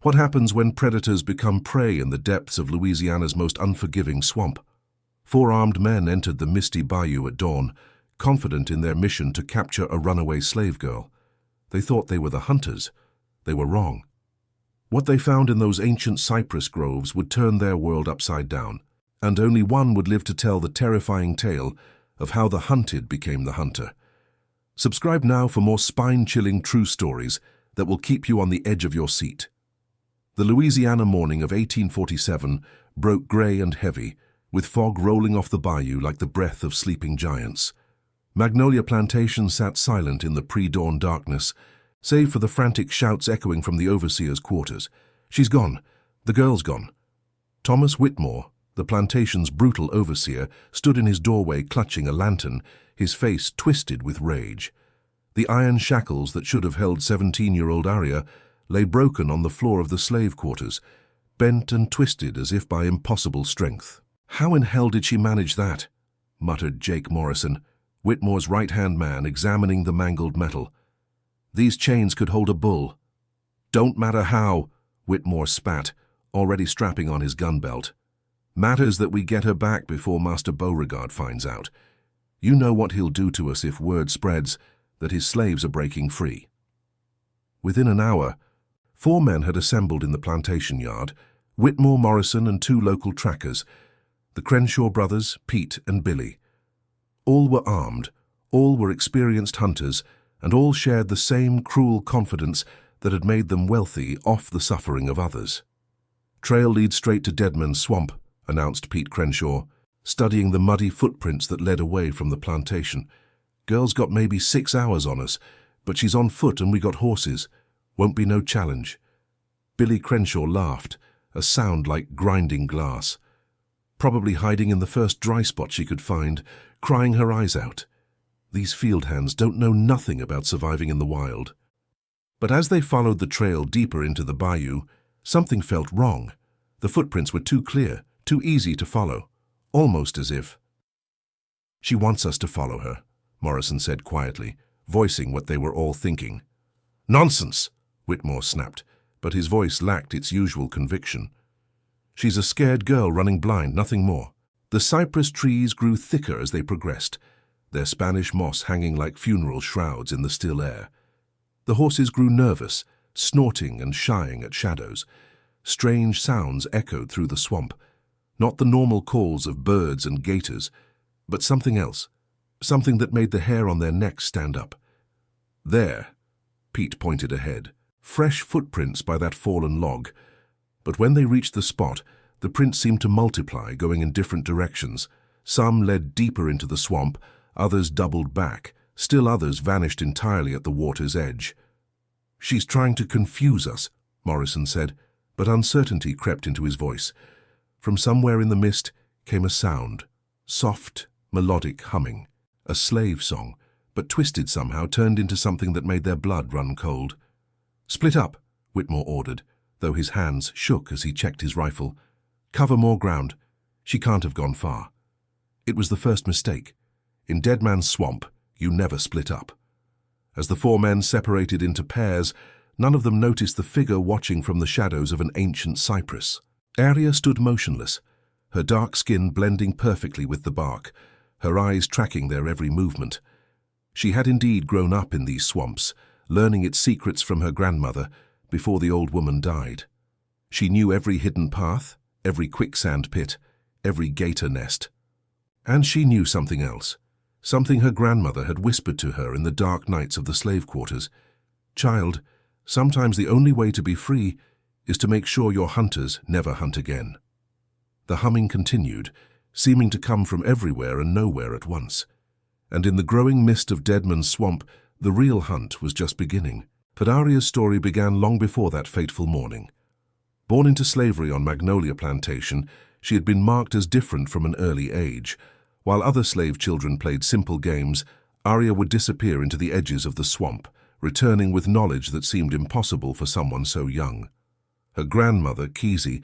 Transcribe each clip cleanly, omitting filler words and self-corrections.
What happens when predators become prey in the depths of Louisiana's most unforgiving swamp? 4 armed men entered the misty bayou at dawn, confident in their mission to capture a runaway slave girl. They thought they were the hunters. They were wrong. What they found in those ancient cypress groves would turn their world upside down, and only one would live to tell the terrifying tale of how the hunted became the hunter. Subscribe now for more spine-chilling true stories that will keep you on the edge of your seat. The Louisiana morning of 1847 broke grey and heavy, with fog rolling off the bayou like the breath of sleeping giants. Magnolia Plantation sat silent in the pre-dawn darkness, save for the frantic shouts echoing from the overseer's quarters. "She's gone. The girl's gone." Thomas Whitmore, the plantation's brutal overseer, stood in his doorway clutching a lantern, his face twisted with rage. The iron shackles that should have held 17-year-old Aria lay broken on the floor of the slave quarters, bent and twisted as if by impossible strength. "How in hell did she manage that?" muttered Jake Morrison, Whitmore's right-hand man, examining the mangled metal. "These chains could hold a bull." "Don't matter how," Whitmore spat, already strapping on his gun belt. "Matters that we get her back before Master Beauregard finds out. You know what he'll do to us if word spreads that his slaves are breaking free." Within an hour, 4 men had assembled in the plantation yard, Whitmore, Morrison, and 2 local trackers, the Crenshaw brothers, Pete and Billy. All were armed, all were experienced hunters, and all shared the same cruel confidence that had made them wealthy off the suffering of others. "Trail leads straight to Deadman's swamp," announced Pete Crenshaw, studying the muddy footprints that led away from the plantation. "Girl's got maybe 6 hours on us, but she's on foot and we got horses. Won't be no challenge." Billy Crenshaw laughed, a sound like grinding glass. "Probably hiding in the first dry spot she could find, crying her eyes out. These field hands don't know nothing about surviving in the wild." But as they followed the trail deeper into the bayou, something felt wrong. The footprints were too clear, too easy to follow, almost as if— "She wants us to follow her," Morrison said quietly, voicing what they were all thinking. "Nonsense!" Whitmore snapped, but his voice lacked its usual conviction. "She's a scared girl running blind, nothing more." The cypress trees grew thicker as they progressed, their Spanish moss hanging like funeral shrouds in the still air. The horses grew nervous, snorting and shying at shadows. Strange sounds echoed through the swamp, not the normal calls of birds and gators, but something else, something that made the hair on their necks stand up. "There," Pete pointed ahead, "fresh footprints by that fallen log." But when they reached the spot, the prints seemed to multiply, going in different directions. Some led deeper into the swamp, others doubled back, still others vanished entirely at the water's edge. "She's trying to confuse us," Morrison said, but uncertainty crept into his voice. From somewhere in the mist came a sound, soft, melodic humming, a slave song, but twisted somehow, turned into something that made their blood run cold. "Split up," Whitmore ordered, though his hands shook as he checked his rifle. "Cover more ground. She can't have gone far." It was the first mistake. In Deadman's swamp, you never split up. As the 4 men separated into pairs, none of them noticed the figure watching from the shadows of an ancient cypress. Aria stood motionless, her dark skin blending perfectly with the bark, her eyes tracking their every movement. She had indeed grown up in these swamps, learning its secrets from her grandmother before the old woman died. She knew every hidden path, every quicksand pit, every gator nest. And she knew something else, something her grandmother had whispered to her in the dark nights of the slave quarters. "Child, sometimes the only way to be free is to make sure your hunters never hunt again." The humming continued, seeming to come from everywhere and nowhere at once. And in the growing mist of Deadman's swamp, the real hunt was just beginning. But Aria's story began long before that fateful morning. Born into slavery on Magnolia Plantation, she had been marked as different from an early age. While other slave children played simple games, Aria would disappear into the edges of the swamp, returning with knowledge that seemed impossible for someone so young. Her grandmother, Kesey,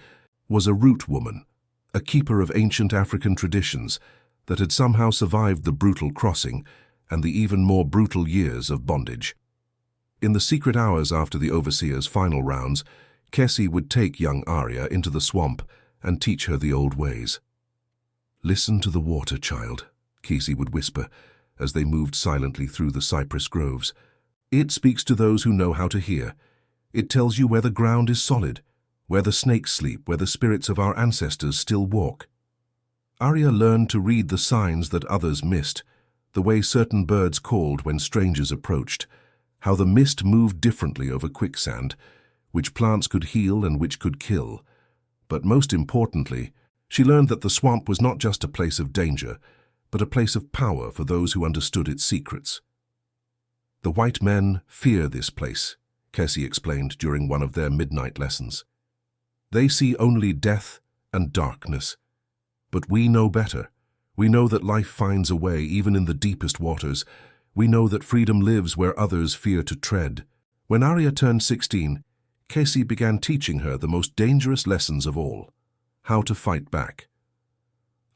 was a root woman, a keeper of ancient African traditions that had somehow survived the brutal crossing and the even more brutal years of bondage. In the secret hours after the overseer's final rounds, Kessie would take young Aria into the swamp and teach her the old ways. "Listen to the water, child," Kessie would whisper as they moved silently through the cypress groves. "It speaks to those who know how to hear. It tells you where the ground is solid, where the snakes sleep, where the spirits of our ancestors still walk." Aria learned to read the signs that others missed, the way certain birds called when strangers approached, how the mist moved differently over quicksand, which plants could heal and which could kill. But most importantly, she learned that the swamp was not just a place of danger, but a place of power for those who understood its secrets. "The white men fear this place," Kessie explained during one of their midnight lessons. "They see only death and darkness. But we know better. We know that life finds a way even in the deepest waters. We know that freedom lives where others fear to tread." When Aria turned 16, Kessie began teaching her the most dangerous lessons of all: how to fight back.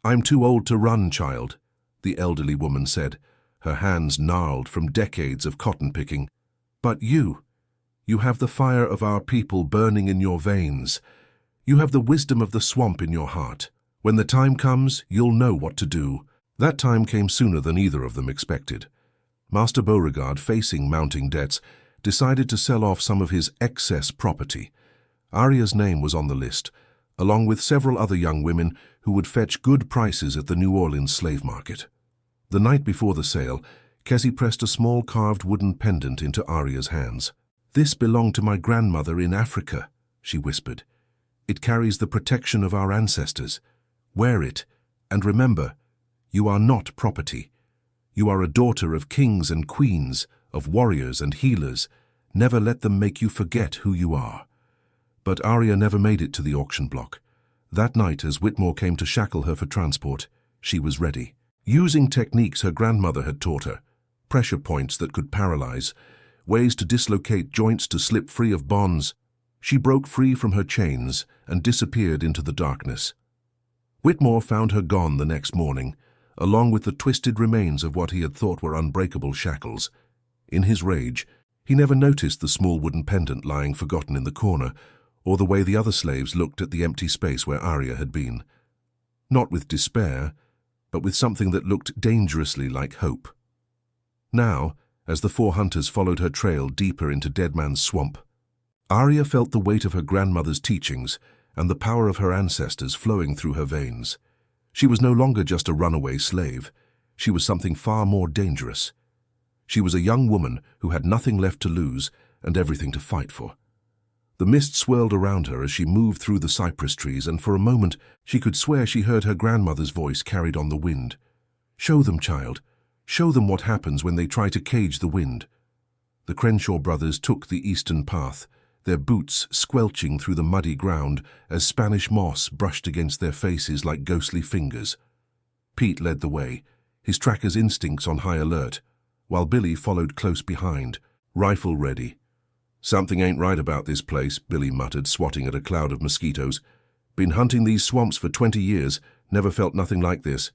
"I'm too old to run, child," the elderly woman said, her hands gnarled from decades of cotton picking. "But you have the fire of our people burning in your veins. You have the wisdom of the swamp in your heart. When the time comes, you'll know what to do." That time came sooner than either of them expected. Master Beauregard, facing mounting debts, decided to sell off some of his excess property. Aria's name was on the list, along with several other young women who would fetch good prices at the New Orleans slave market. The night before the sale, Kessie pressed a small carved wooden pendant into Aria's hands. "This belonged to my grandmother in Africa," she whispered. "It carries the protection of our ancestors. Wear it, and remember, you are not property. You are a daughter of kings and queens, of warriors and healers. Never let them make you forget who you are." But Aria never made it to the auction block. That night, as Whitmore came to shackle her for transport, she was ready. Using techniques her grandmother had taught her, pressure points that could paralyze, ways to dislocate joints to slip free of bonds, she broke free from her chains and disappeared into the darkness. Whitmore found her gone the next morning, along with the twisted remains of what he had thought were unbreakable shackles. In his rage, he never noticed the small wooden pendant lying forgotten in the corner, or the way the other slaves looked at the empty space where Aria had been. Not with despair, but with something that looked dangerously like hope. Now, as the four hunters followed her trail deeper into Deadman's swamp, Aria felt the weight of her grandmother's teachings and the power of her ancestors flowing through her veins. She was no longer just a runaway slave. She was something far more dangerous. She was a young woman who had nothing left to lose and everything to fight for. The mist swirled around her as she moved through the cypress trees, and for a moment she could swear she heard her grandmother's voice carried on the wind. "Show them, child. Show them what happens when they try to cage the wind." The Crenshaw brothers took the eastern path, their boots squelching through the muddy ground as Spanish moss brushed against their faces like ghostly fingers. Pete led the way, his tracker's instincts on high alert, while Billy followed close behind, rifle ready. "Something ain't right about this place," Billy muttered, swatting at a cloud of mosquitoes. "Been hunting these swamps for 20 years, never felt nothing like this."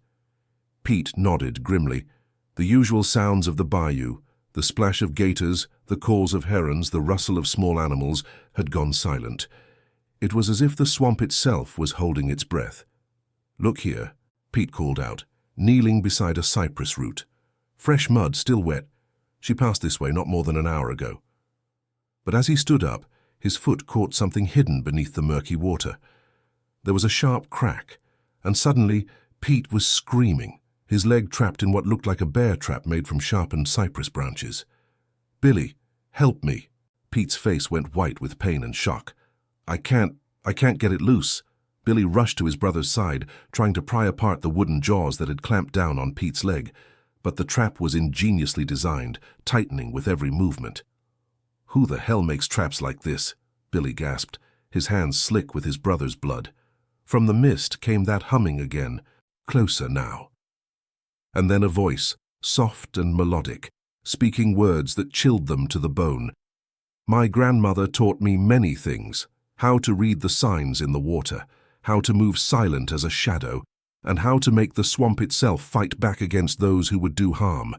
Pete nodded grimly. The usual sounds of the bayou, the splash of gators, the calls of herons, the rustle of small animals, had gone silent. It was as if the swamp itself was holding its breath. "Look here," Pete called out, kneeling beside a cypress root. "Fresh mud, still wet. She passed this way not more than an hour ago." But as he stood up, his foot caught something hidden beneath the murky water. There was a sharp crack, and suddenly Pete was screaming, his leg trapped in what looked like a bear trap made from sharpened cypress branches. "Billy, help me." Pete's face went white with pain and shock. I can't get it loose." Billy rushed to his brother's side, trying to pry apart the wooden jaws that had clamped down on Pete's leg. But the trap was ingeniously designed, tightening with every movement. "Who the hell makes traps like this?" Billy gasped, his hands slick with his brother's blood. From the mist came that humming again, closer now. And then a voice, soft and melodic, speaking words that chilled them to the bone. "My grandmother taught me many things, how to read the signs in the water, how to move silent as a shadow, and how to make the swamp itself fight back against those who would do harm."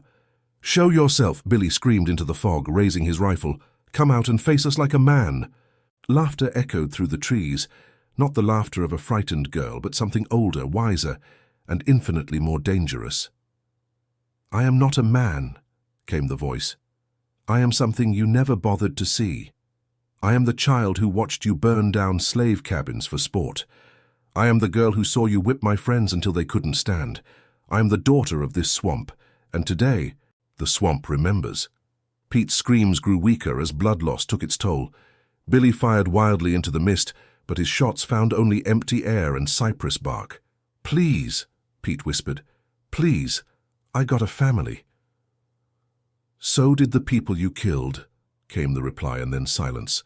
"Show yourself," Billy screamed into the fog, raising his rifle. "Come out and face us like a man." Laughter echoed through the trees, not the laughter of a frightened girl, but something older, wiser, and infinitely more dangerous. "I am not a man," came the voice. "I am something you never bothered to see. I am the child who watched you burn down slave cabins for sport. I am the girl who saw you whip my friends until they couldn't stand. I am the daughter of this swamp, and today, the swamp remembers." Pete's screams grew weaker as blood loss took its toll. Billy fired wildly into the mist, but his shots found only empty air and cypress bark. "Please," Pete whispered. "Please, I got a family." "So did the people you killed," came the reply, and then silence.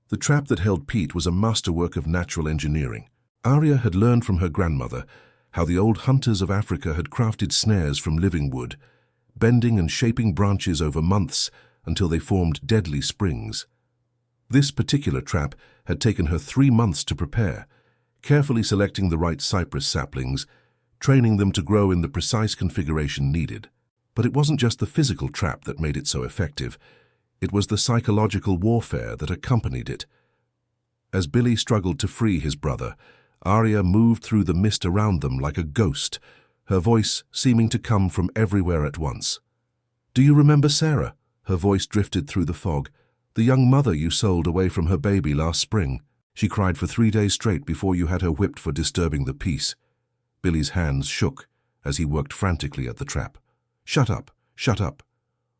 The trap that held Pete was a masterwork of natural engineering. Aria had learned from her grandmother how the old hunters of Africa had crafted snares from living wood, bending and shaping branches over months until they formed deadly springs. This particular trap had taken her 3 months to prepare, carefully selecting the right cypress saplings, training them to grow in the precise configuration needed. But it wasn't just the physical trap that made it so effective. It was the psychological warfare that accompanied it. As Billy struggled to free his brother, Aria moved through the mist around them like a ghost, her voice seeming to come from everywhere at once. "Do you remember Sarah?" Her voice drifted through the fog. "The young mother you sold away from her baby last spring. She cried for 3 days straight before you had her whipped for disturbing the peace." Billy's hands shook as he worked frantically at the trap. "Shut up, shut up."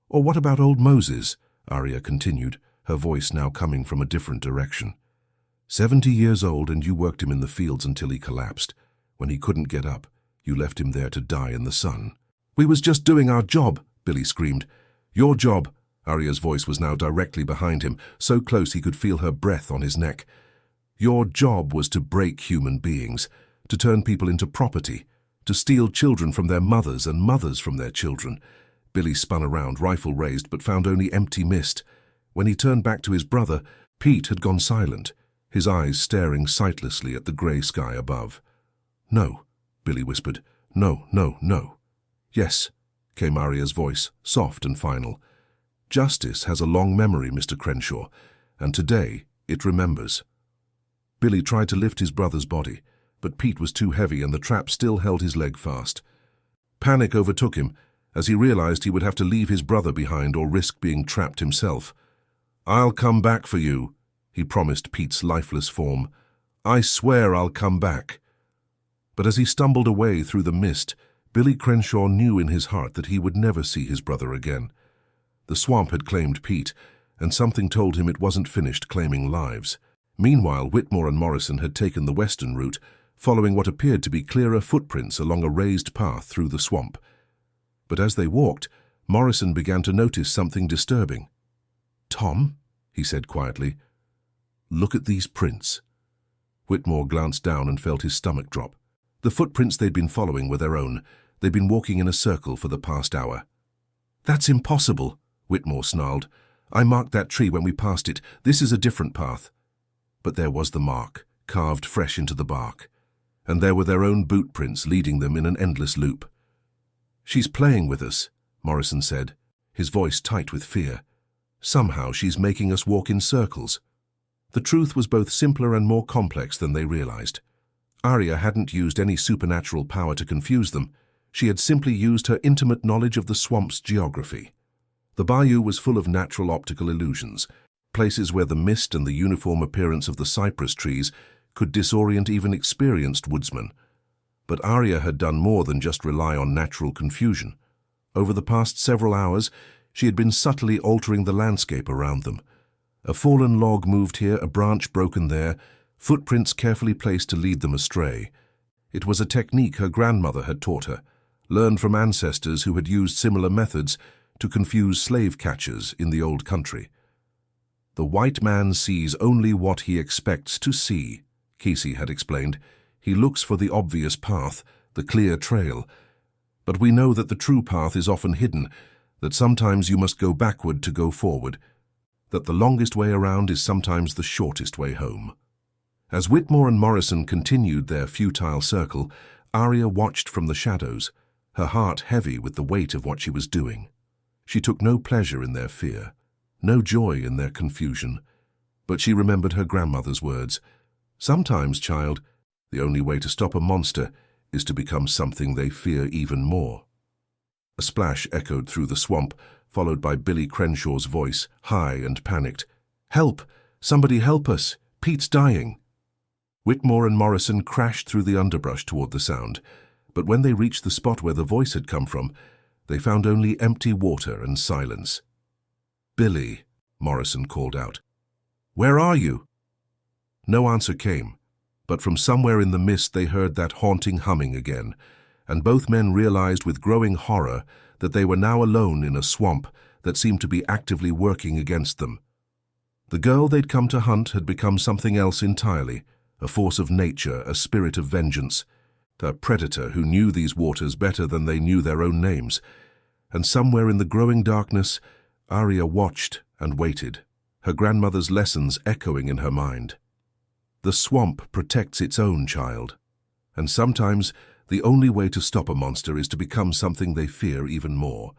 "Or what about old Moses?" Aria continued, her voice now coming from a different direction. 70 years old, and you worked him in the fields until he collapsed. When he couldn't get up, you left him there to die in the sun." "We was just doing our job," Billy screamed. "Your job." Aria's voice was now directly behind him, so close he could feel her breath on his neck. "Your job was to break human beings, to turn people into property, to steal children from their mothers and mothers from their children." Billy spun around, rifle raised, but found only empty mist. When he turned back to his brother, Pete had gone silent, his eyes staring sightlessly at the grey sky above. "No," Billy whispered. "No, no, no." "Yes," came Aria's voice, soft and final. "Justice has a long memory, Mr. Crenshaw, and today it remembers." Billy tried to lift his brother's body, but Pete was too heavy and the trap still held his leg fast. Panic overtook him as he realized he would have to leave his brother behind or risk being trapped himself. "I'll come back for you," he promised Pete's lifeless form. "I swear I'll come back." But as he stumbled away through the mist, Billy Crenshaw knew in his heart that he would never see his brother again. The swamp had claimed Pete, and something told him it wasn't finished claiming lives. Meanwhile, Whitmore and Morrison had taken the western route, following what appeared to be clearer footprints along a raised path through the swamp. But as they walked, Morrison began to notice something disturbing. "Tom," he said quietly, "look at these prints." Whitmore glanced down and felt his stomach drop. The footprints they'd been following were their own. They'd been walking in a circle for the past hour. "That's impossible," Whitmore snarled. "I marked that tree when we passed it. This is a different path." But there was the mark, carved fresh into the bark. And there were their own boot prints leading them in an endless loop. "She's playing with us," Morrison said, his voice tight with fear. "Somehow she's making us walk in circles." The truth was both simpler and more complex than they realized. Aria hadn't used any supernatural power to confuse them. She had simply used her intimate knowledge of the swamp's geography. The bayou was full of natural optical illusions, places where the mist and the uniform appearance of the cypress trees could disorient even experienced woodsmen. But Aria had done more than just rely on natural confusion. Over the past several hours, she had been subtly altering the landscape around them. A fallen log moved here, a branch broken there, footprints carefully placed to lead them astray. It was a technique her grandmother had taught her, learned from ancestors who had used similar methods to confuse slave catchers in the old country. "The white man sees only what he expects to see," Casey had explained. "He looks for the obvious path, the clear trail. But we know that the true path is often hidden, that sometimes you must go backward to go forward, that the longest way around is sometimes the shortest way home." As Whitmore and Morrison continued their futile circle, Aria watched from the shadows, her heart heavy with the weight of what she was doing. She took no pleasure in their fear, no joy in their confusion. But she remembered her grandmother's words. Sometimes, child, the only way to stop a monster is to become something they fear even more. A splash echoed through the swamp, followed by Billy Crenshaw's voice, high and panicked. "Help! Somebody help us! Pete's dying!" Whitmore and Morrison crashed through the underbrush toward the sound, but when they reached the spot where the voice had come from, they found only empty water and silence. "Billy," Morrison called out. "Where are you?" No answer came, but from somewhere in the mist they heard that haunting humming again, and both men realized with growing horror that they were now alone in a swamp that seemed to be actively working against them. The girl they'd come to hunt had become something else entirely, a force of nature, a spirit of vengeance, a predator who knew these waters better than they knew their own names. And somewhere in the growing darkness, Aria watched and waited, her grandmother's lessons echoing in her mind. The swamp protects its own, child, and sometimes the only way to stop a monster is to become something they fear even more.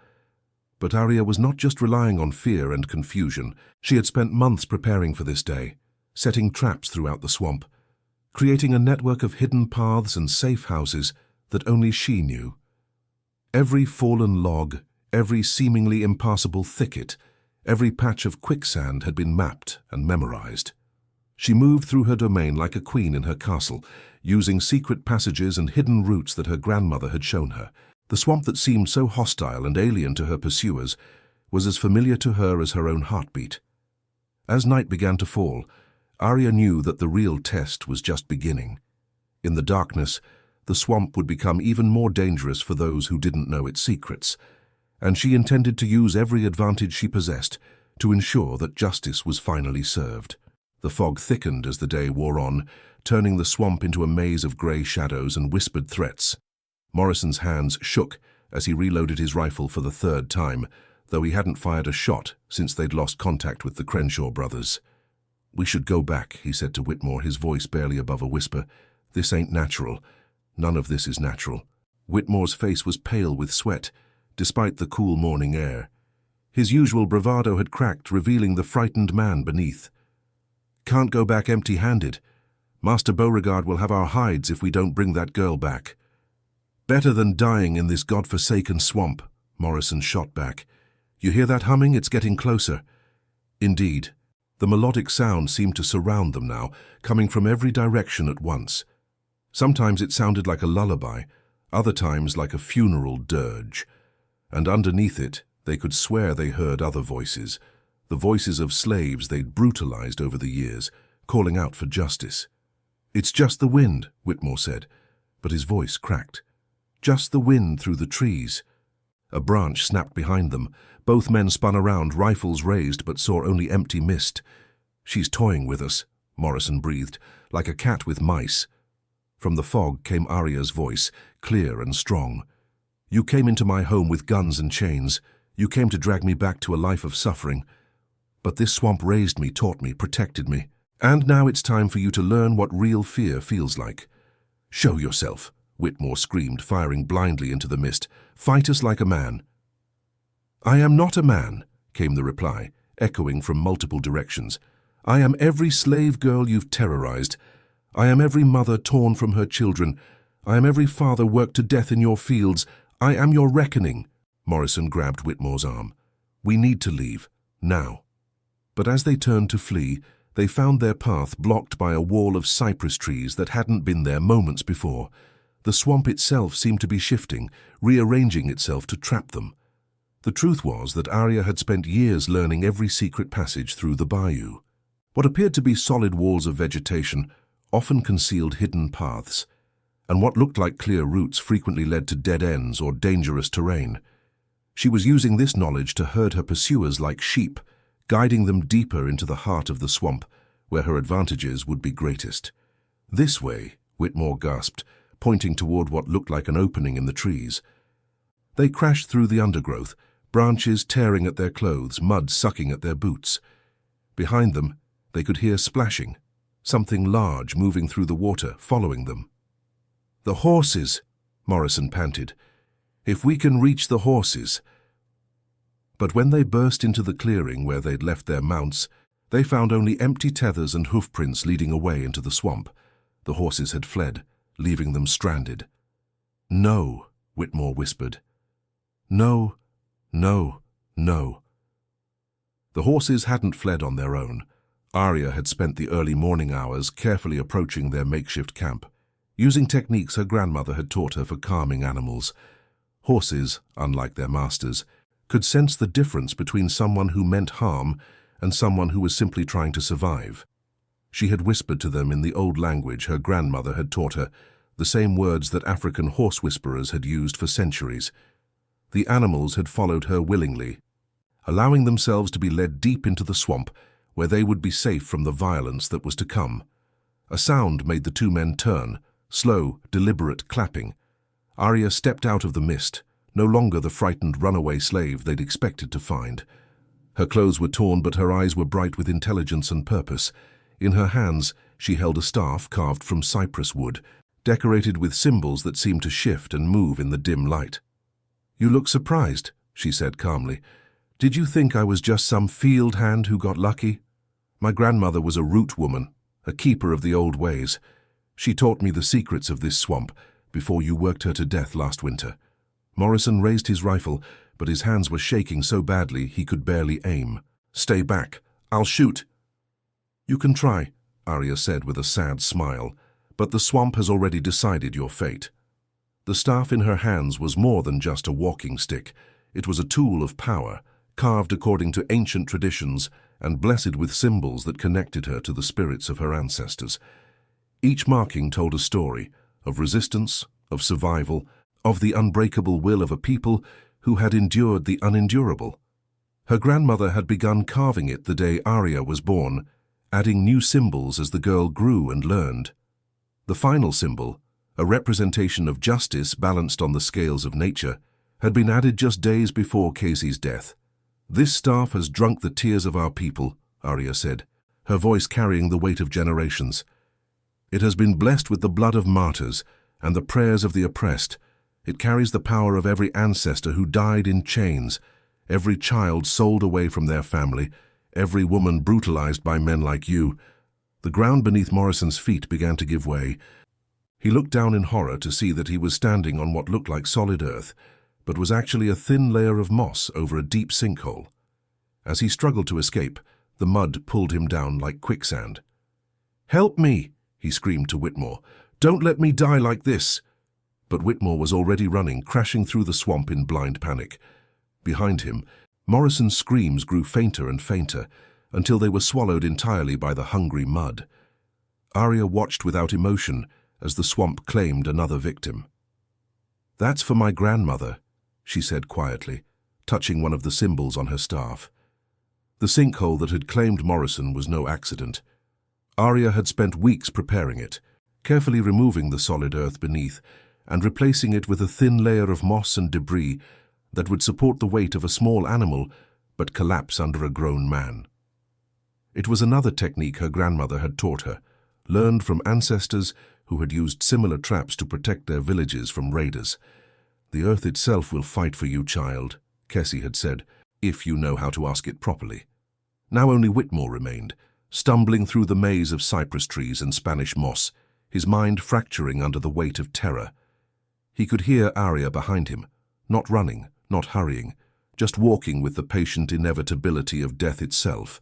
But Aria was not just relying on fear and confusion. She had spent months preparing for this day, setting traps throughout the swamp, creating a network of hidden paths and safe houses that only she knew. Every fallen log, every seemingly impassable thicket, every patch of quicksand had been mapped and memorized. She moved through her domain like a queen in her castle, using secret passages and hidden routes that her grandmother had shown her. The swamp that seemed so hostile and alien to her pursuers was as familiar to her as her own heartbeat. As night began to fall, Aria knew that the real test was just beginning. In the darkness, the swamp would become even more dangerous for those who didn't know its secrets, and she intended to use every advantage she possessed to ensure that justice was finally served. The fog thickened as the day wore on, turning the swamp into a maze of grey shadows and whispered threats. Morrison's hands shook as he reloaded his rifle for the third time, though he hadn't fired a shot since they'd lost contact with the Crenshaw brothers. "We should go back," he said to Whitmore, his voice barely above a whisper. "This ain't natural. None of this is natural." Whitmore's face was pale with sweat, despite the cool morning air. His usual bravado had cracked, revealing the frightened man beneath. "Can't go back empty-handed. Master Beauregard will have our hides if we don't bring that girl back." "Better than dying in this god-forsaken swamp," Morrison shot back. "You hear that humming? It's getting closer." Indeed, the melodic sound seemed to surround them now, coming from every direction at once. Sometimes it sounded like a lullaby, other times like a funeral dirge, and underneath it they could swear they heard other voices, the voices of slaves they'd brutalized over the years, calling out for justice. "It's just the wind," Whitmore said, but his voice cracked. "Just the wind through the trees." A branch snapped behind them. Both men spun around, rifles raised, but saw only empty mist. "She's toying with us," Morrison breathed, "like a cat with mice." From the fog came Aria's voice, clear and strong. "You came into my home with guns and chains. You came to drag me back to a life of suffering. But this swamp raised me, taught me, protected me. And now it's time for you to learn what real fear feels like." "Show yourself," Whitmore screamed, firing blindly into the mist. "Fight us like a man." "I am not a man," came the reply, echoing from multiple directions. "I am every slave girl you've terrorized. I am every mother torn from her children. I am every father worked to death in your fields. I am your reckoning." Morrison grabbed Whitmore's arm. "We need to leave, now." But as they turned to flee, they found their path blocked by a wall of cypress trees that hadn't been there moments before. The swamp itself seemed to be shifting, rearranging itself to trap them. The truth was that Aria had spent years learning every secret passage through the bayou. What appeared to be solid walls of vegetation often concealed hidden paths, and what looked like clear routes frequently led to dead ends or dangerous terrain. She was using this knowledge to herd her pursuers like sheep, guiding them deeper into the heart of the swamp, where her advantages would be greatest. "This way," Whitmore gasped, pointing toward what looked like an opening in the trees. They crashed through the undergrowth, branches tearing at their clothes, mud sucking at their boots. Behind them, they could hear splashing, something large moving through the water, following them. "The horses," Morrison panted. "If we can reach the horses." But when they burst into the clearing where they'd left their mounts, They found only empty tethers and hoofprints leading away into the swamp. The horses had fled, leaving them stranded. "No," Whitmore whispered. "No, no, no." The horses hadn't fled on their own. Aria had spent the early morning hours carefully approaching their makeshift camp, using techniques her grandmother had taught her for calming animals. Horses, unlike their masters, could sense the difference between someone who meant harm and someone who was simply trying to survive. She had whispered to them in the old language her grandmother had taught her, the same words that African horse whisperers had used for centuries. The animals had followed her willingly, allowing themselves to be led deep into the swamp where they would be safe from the violence that was to come. A sound made the two men turn, slow, deliberate clapping. Aria stepped out of the mist, no longer the frightened runaway slave they'd expected to find. Her clothes were torn, but her eyes were bright with intelligence and purpose. In her hands, she held a staff carved from cypress wood, decorated with symbols that seemed to shift and move in the dim light. "You look surprised," she said calmly. "Did you think I was just some field hand who got lucky? My grandmother was a root woman, a keeper of the old ways. She taught me the secrets of this swamp before you worked her to death last winter." Morrison raised his rifle, but his hands were shaking so badly he could barely aim. "Stay back. I'll shoot." "You can try," Aria said with a sad smile, "but the swamp has already decided your fate." The staff in her hands was more than just a walking stick. It was a tool of power, carved according to ancient traditions and blessed with symbols that connected her to the spirits of her ancestors. Each marking told a story of resistance, of survival, of the unbreakable will of a people who had endured the unendurable. Her grandmother had begun carving it the day Aria was born, adding new symbols as the girl grew and learned. The final symbol, a representation of justice balanced on the scales of nature, had been added just days before Casey's death. "This staff has drunk the tears of our people," Aria said, her voice carrying the weight of generations. "It has been blessed with the blood of martyrs and the prayers of the oppressed. It carries the power of every ancestor who died in chains, every child sold away from their family, every woman brutalized by men like you." The ground beneath Morrison's feet began to give way. He looked down in horror to see that he was standing on what looked like solid earth, but was actually a thin layer of moss over a deep sinkhole. As he struggled to escape, the mud pulled him down like quicksand. "Help me!" he screamed to Whitmore. "Don't let me die like this!" But Whitmore was already running, crashing through the swamp in blind panic. Behind him, Morrison's screams grew fainter and fainter, until they were swallowed entirely by the hungry mud. Aria watched without emotion as the swamp claimed another victim. "That's for my grandmother," she said quietly, touching one of the symbols on her staff. The sinkhole that had claimed Morrison was no accident. Aria had spent weeks preparing it, carefully removing the solid earth beneath and replacing it with a thin layer of moss and debris that would support the weight of a small animal but collapse under a grown man. It was another technique her grandmother had taught her, learned from ancestors who had used similar traps to protect their villages from raiders. "The earth itself will fight for you, child," Kessie had said, "if you know how to ask it properly." Now only Whitmore remained, stumbling through the maze of cypress trees and Spanish moss, his mind fracturing under the weight of terror. He could hear Aria behind him, not running, not hurrying, just walking with the patient inevitability of death itself.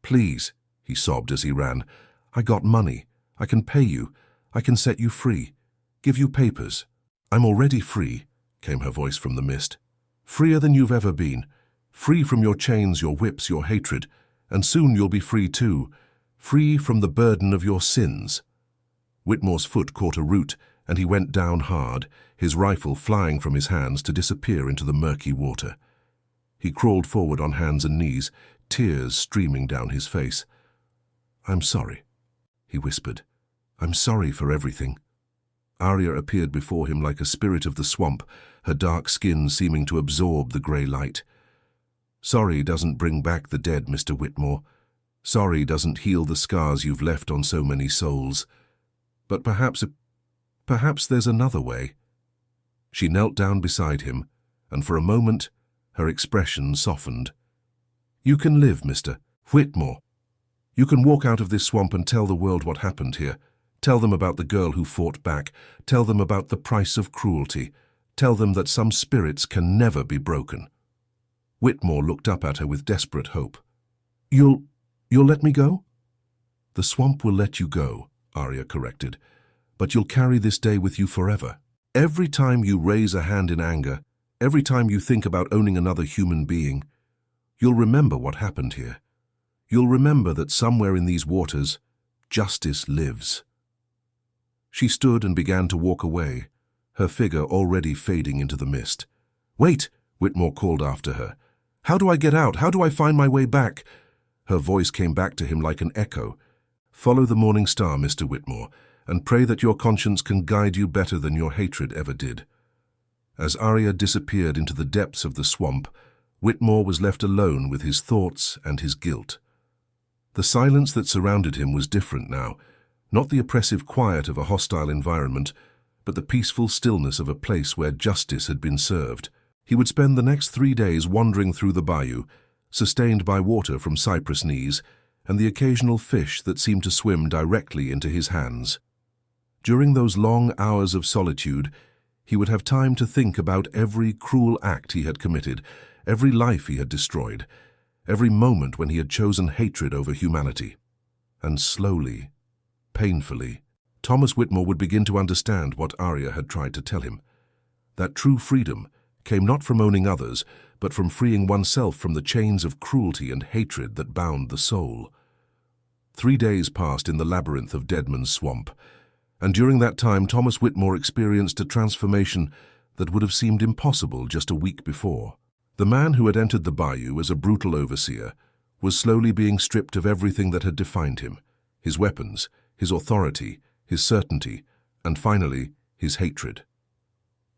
"Please," he sobbed as he ran, "I got money. I can pay you. I can set you free. Give you papers." "I'm already free," came her voice from the mist. "Freer than you've ever been. Free from your chains, your whips, your hatred. And soon you'll be free too. Free from the burden of your sins." Whitmore's foot caught a root, and he went down hard, his rifle flying from his hands to disappear into the murky water. He crawled forward on hands and knees, tears streaming down his face. "I'm sorry," he whispered. "I'm sorry for everything." Aria appeared before him like a spirit of the swamp, her dark skin seeming to absorb the grey light. "Sorry doesn't bring back the dead, Mr. Whitmore. Sorry doesn't heal the scars you've left on so many souls. But perhaps there's another way." She knelt down beside him, and for a moment her expression softened. "You can live, Mr. Whitmore." You can walk out of this swamp and tell the world what happened here. Tell them about the girl who fought back. Tell them about the price of cruelty. Tell them that some spirits can never be broken." Whitmore looked up at her with desperate hope. You'll let me go?" "The swamp will let you go," Aria corrected, "but you'll carry this day with you forever. Every time you raise a hand in anger, every time you think about owning another human being, you'll remember what happened here. You'll remember that somewhere in these waters, justice lives." She stood and began to walk away, her figure already fading into the mist. "Wait!" Whitmore called after her. "How do I get out? How do I find my way back?" Her voice came back to him like an echo. "Follow the morning star, Mr. Whitmore, and pray that your conscience can guide you better than your hatred ever did." As Aria disappeared into the depths of the swamp, Whitmore was left alone with his thoughts and his guilt. The silence that surrounded him was different now, not the oppressive quiet of a hostile environment, but the peaceful stillness of a place where justice had been served. He would spend the next 3 days wandering through the bayou, sustained by water from cypress knees and the occasional fish that seemed to swim directly into his hands. During those long hours of solitude, he would have time to think about every cruel act he had committed, every life he had destroyed, every moment when he had chosen hatred over humanity. And slowly, painfully, Thomas Whitmore would begin to understand what Aria had tried to tell him. That true freedom came not from owning others, but from freeing oneself from the chains of cruelty and hatred that bound the soul. 3 days passed in the labyrinth of Deadman's swamp, and during that time Thomas Whitmore experienced a transformation that would have seemed impossible just a week before. The man who had entered the bayou as a brutal overseer was slowly being stripped of everything that had defined him: his weapons, his authority, his certainty, and finally, his hatred.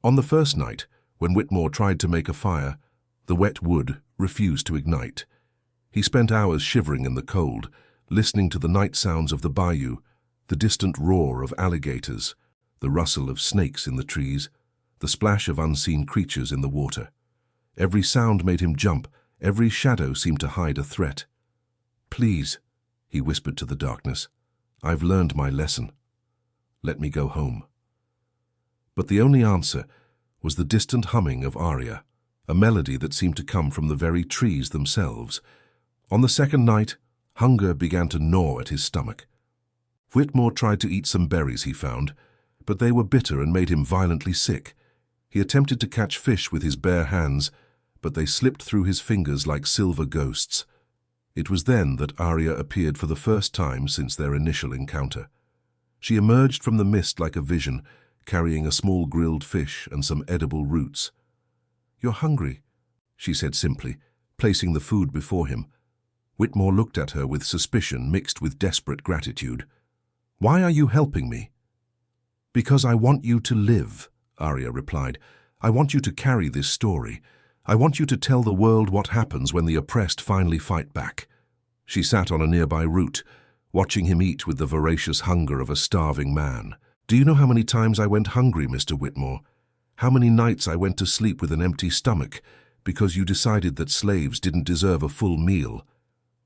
On the first night, when Whitmore tried to make a fire, the wet wood refused to ignite. He spent hours shivering in the cold, listening to the night sounds of the bayou, the distant roar of alligators, the rustle of snakes in the trees, the splash of unseen creatures in the water. Every sound made him jump, every shadow seemed to hide a threat. "Please," he whispered to the darkness, "I've learned my lesson. Let me go home." But the only answer was the distant humming of Aria, a melody that seemed to come from the very trees themselves. On the second night, hunger began to gnaw at his stomach. Whitmore tried to eat some berries he found, but they were bitter and made him violently sick. He attempted to catch fish with his bare hands, but they slipped through his fingers like silver ghosts. It was then that Aria appeared for the first time since their initial encounter. She emerged from the mist like a vision, carrying a small grilled fish and some edible roots. "You're hungry," she said simply, placing the food before him. Whitmore looked at her with suspicion mixed with desperate gratitude. "Why are you helping me?" "Because I want you to live," Aria replied. "I want you to carry this story. I want you to tell the world what happens when the oppressed finally fight back." She sat on a nearby root, watching him eat with the voracious hunger of a starving man. "Do you know how many times I went hungry, Mr. Whitmore? How many nights I went to sleep with an empty stomach because you decided that slaves didn't deserve a full meal?"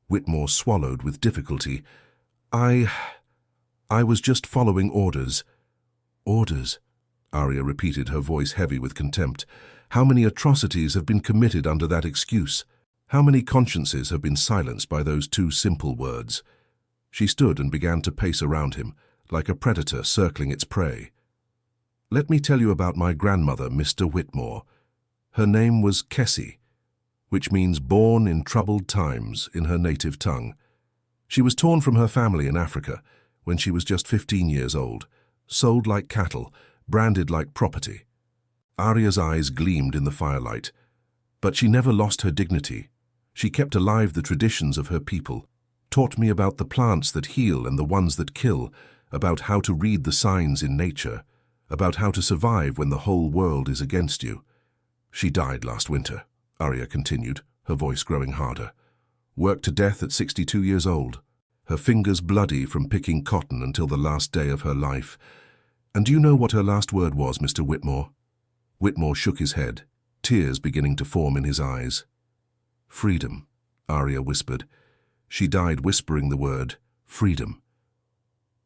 Whitmore swallowed with difficulty. I was just following orders." "Orders?" Aria repeated, her voice heavy with contempt. "How many atrocities have been committed under that excuse? How many consciences have been silenced by those 2 simple words?" She stood and began to pace around him, like a predator circling its prey. "Let me tell you about my grandmother, Mr. Whitmore. Her name was Kessie, which means born in troubled times in her native tongue. She was torn from her family in Africa when she was just 15 years old, sold like cattle, branded like property." Aria's eyes gleamed in the firelight. "But she never lost her dignity. She kept alive the traditions of her people, taught me about the plants that heal and the ones that kill, about how to read the signs in nature, about how to survive when the whole world is against you. She died last winter," Aria continued, her voice growing harder. "Worked to death at 62 years old, her fingers bloody from picking cotton until the last day of her life. And do you know what her last word was, Mr. Whitmore?" Whitmore shook his head, tears beginning to form in his eyes. "Freedom," Aria whispered. She died whispering the word, freedom.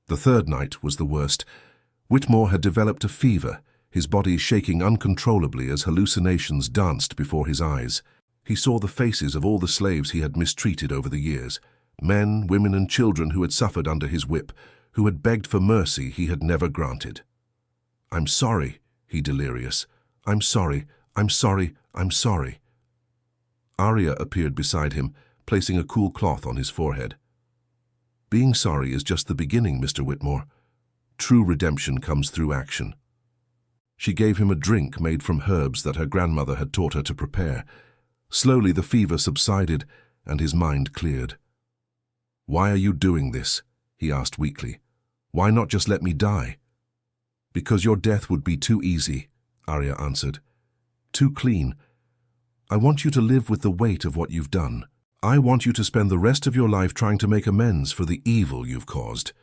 The third night was the worst. Whitmore had developed a fever, his body shaking uncontrollably as hallucinations danced before his eyes. He saw the faces of all the slaves he had mistreated over the years, men, women, and children who had suffered under his whip, who had begged for mercy he had never granted. "I'm sorry," he delirious. "I'm sorry, I'm sorry, I'm sorry." Aria appeared beside him, placing a cool cloth on his forehead. "Being sorry is just the beginning, Mr. Whitmore. True redemption comes through action." She gave him a drink made from herbs that her grandmother had taught her to prepare. Slowly the fever subsided and his mind cleared. "Why are you doing this?" he asked weakly. "Why not just let me die?" "Because your death would be too easy," Aria answered. "Too clean. I want you to live with the weight of what you've done. I want you to spend the rest of your life trying to make amends for the evil you've caused."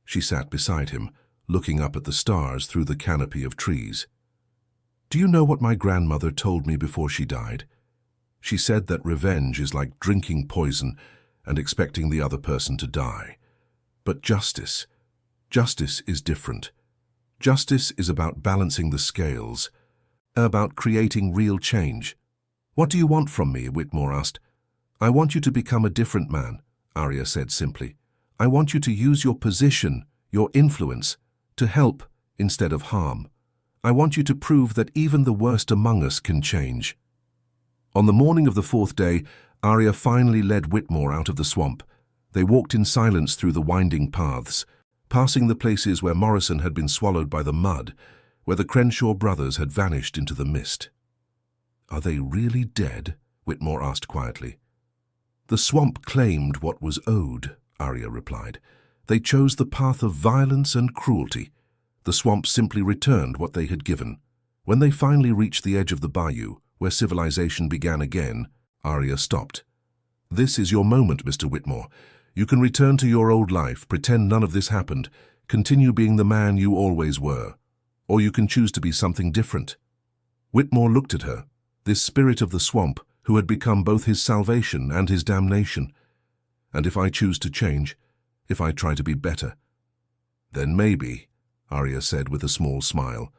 She sat beside him, looking up at the stars through the canopy of trees. "Do you know what my grandmother told me before she died? She said that revenge is like drinking poison and expecting the other person to die. But justice is different. Justice is about balancing the scales, about creating real change." "What do you want from me?" Whitmore asked. "I want you to become a different man," Aria said simply. "I want you to use your position, your influence, to help instead of harm. I want you to prove that even the worst among us can change." On the morning of the fourth day, Aria finally led Whitmore out of the swamp. They walked in silence through the winding paths, passing the places where Morrison had been swallowed by the mud, where the Crenshaw brothers had vanished into the mist. "Are they really dead?" Whitmore asked quietly. "The swamp claimed what was owed," Aria replied. "They chose the path of violence and cruelty. The swamp simply returned what they had given. When they finally reached the edge of the bayou, where civilization began again, Aria stopped. This is your moment, Mr. Whitmore. You can return to your old life, pretend none of this happened, continue being the man you always were. Or you can choose to be something different." Whitmore looked at her, this spirit of the swamp, who had become both his salvation and his damnation. "And if I choose to change, if I try to be better?" "Then maybe," Aria said with a small smile,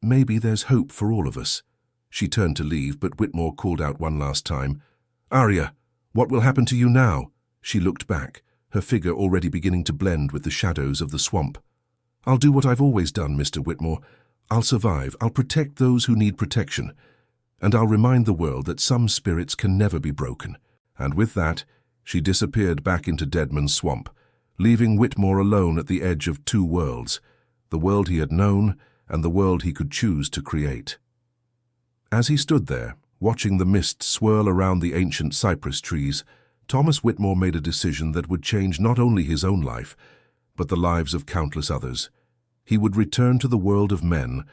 "maybe there's hope for all of us." She turned to leave, but Whitmore called out one last time, "Aria, what will happen to you now?" She looked back, her figure already beginning to blend with the shadows of the swamp. "I'll do what I've always done, Mr. Whitmore. I'll survive, I'll protect those who need protection, and I'll remind the world that some spirits can never be broken." And with that, she disappeared back into Deadman's swamp, leaving Whitmore alone at the edge of two worlds, the world he had known and the world he could choose to create. As he stood there, watching the mist swirl around the ancient cypress trees, Thomas Whitmore made a decision that would change not only his own life, but the lives of countless others. He would return to the world of men,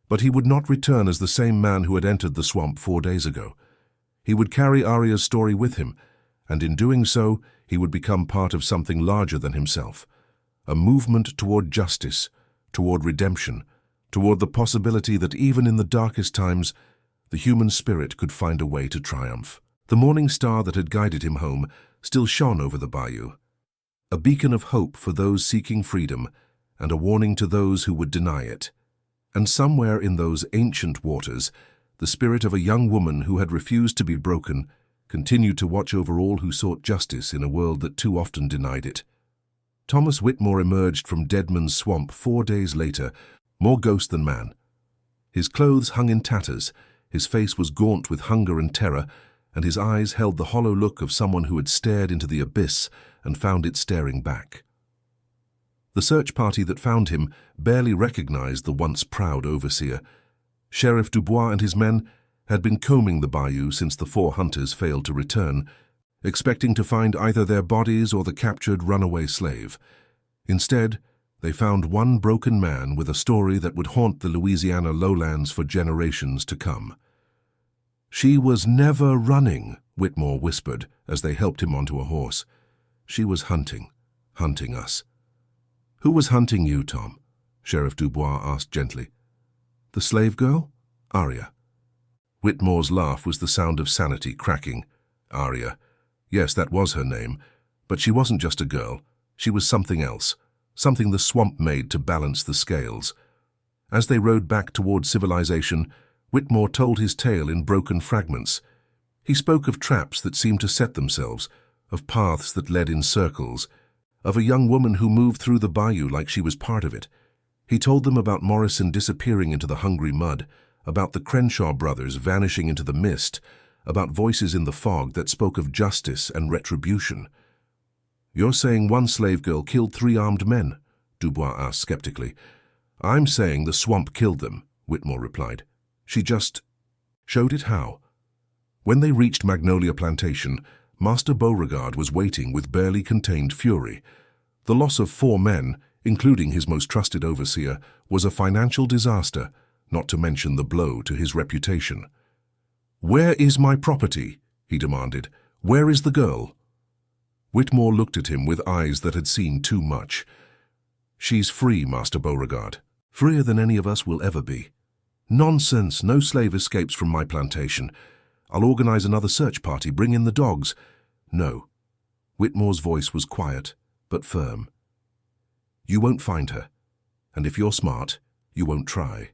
but he would not return as the same man who had entered the swamp 4 days ago. He would carry Aria's story with him, and in doing so, he would become part of something larger than himself, a movement toward justice, toward redemption, toward the possibility that even in the darkest times, the human spirit could find a way to triumph. The morning star that had guided him home still shone over the bayou, a beacon of hope for those seeking freedom and a warning to those who would deny it. And somewhere in those ancient waters, the spirit of a young woman who had refused to be broken continued to watch over all who sought justice in a world that too often denied it. Thomas Whitmore emerged from Deadman's swamp 4 days later, more ghost than man. His clothes hung in tatters, his face was gaunt with hunger and terror, and his eyes held the hollow look of someone who had stared into the abyss and found it staring back. The search party that found him barely recognized the once proud overseer. Sheriff Dubois and his men had been combing the bayou since the 4 hunters failed to return, expecting to find either their bodies or the captured runaway slave. Instead, they found one broken man with a story that would haunt the Louisiana lowlands for generations to come. "She was never running," Whitmore whispered as they helped him onto a horse. "She was hunting us." "Who was hunting you, Tom?" Sheriff Dubois asked gently. "The slave girl? Aria." Whitmore's laugh was the sound of sanity cracking. "Aria. Yes, that was her name. But she wasn't just a girl. She was something else, something the swamp made to balance the scales. As they rode back toward civilization, Whitmore told his tale in broken fragments. He spoke of traps that seemed to set themselves, of paths that led in circles, of a young woman who moved through the bayou like she was part of it. He told them about Morrison disappearing into the hungry mud, about the Crenshaw brothers vanishing into the mist, about voices in the fog that spoke of justice and retribution. "You're saying one slave girl killed 3 armed men?" Dubois asked skeptically. "I'm saying the swamp killed them," Whitmore replied. "She just showed it how." When they reached Magnolia Plantation, Master Beauregard was waiting with barely contained fury. The loss of 4 men, including his most trusted overseer, was a financial disaster, not to mention the blow to his reputation. "Where is my property?" he demanded. "Where is the girl?" Whitmore looked at him with eyes that had seen too much. "She's free, Master Beauregard. Freer than any of us will ever be." "Nonsense! No slave escapes from my plantation. I'll organize another search party, bring in the dogs." "No." Whitmore's voice was quiet, but firm. "You won't find her, and if you're smart, you won't try."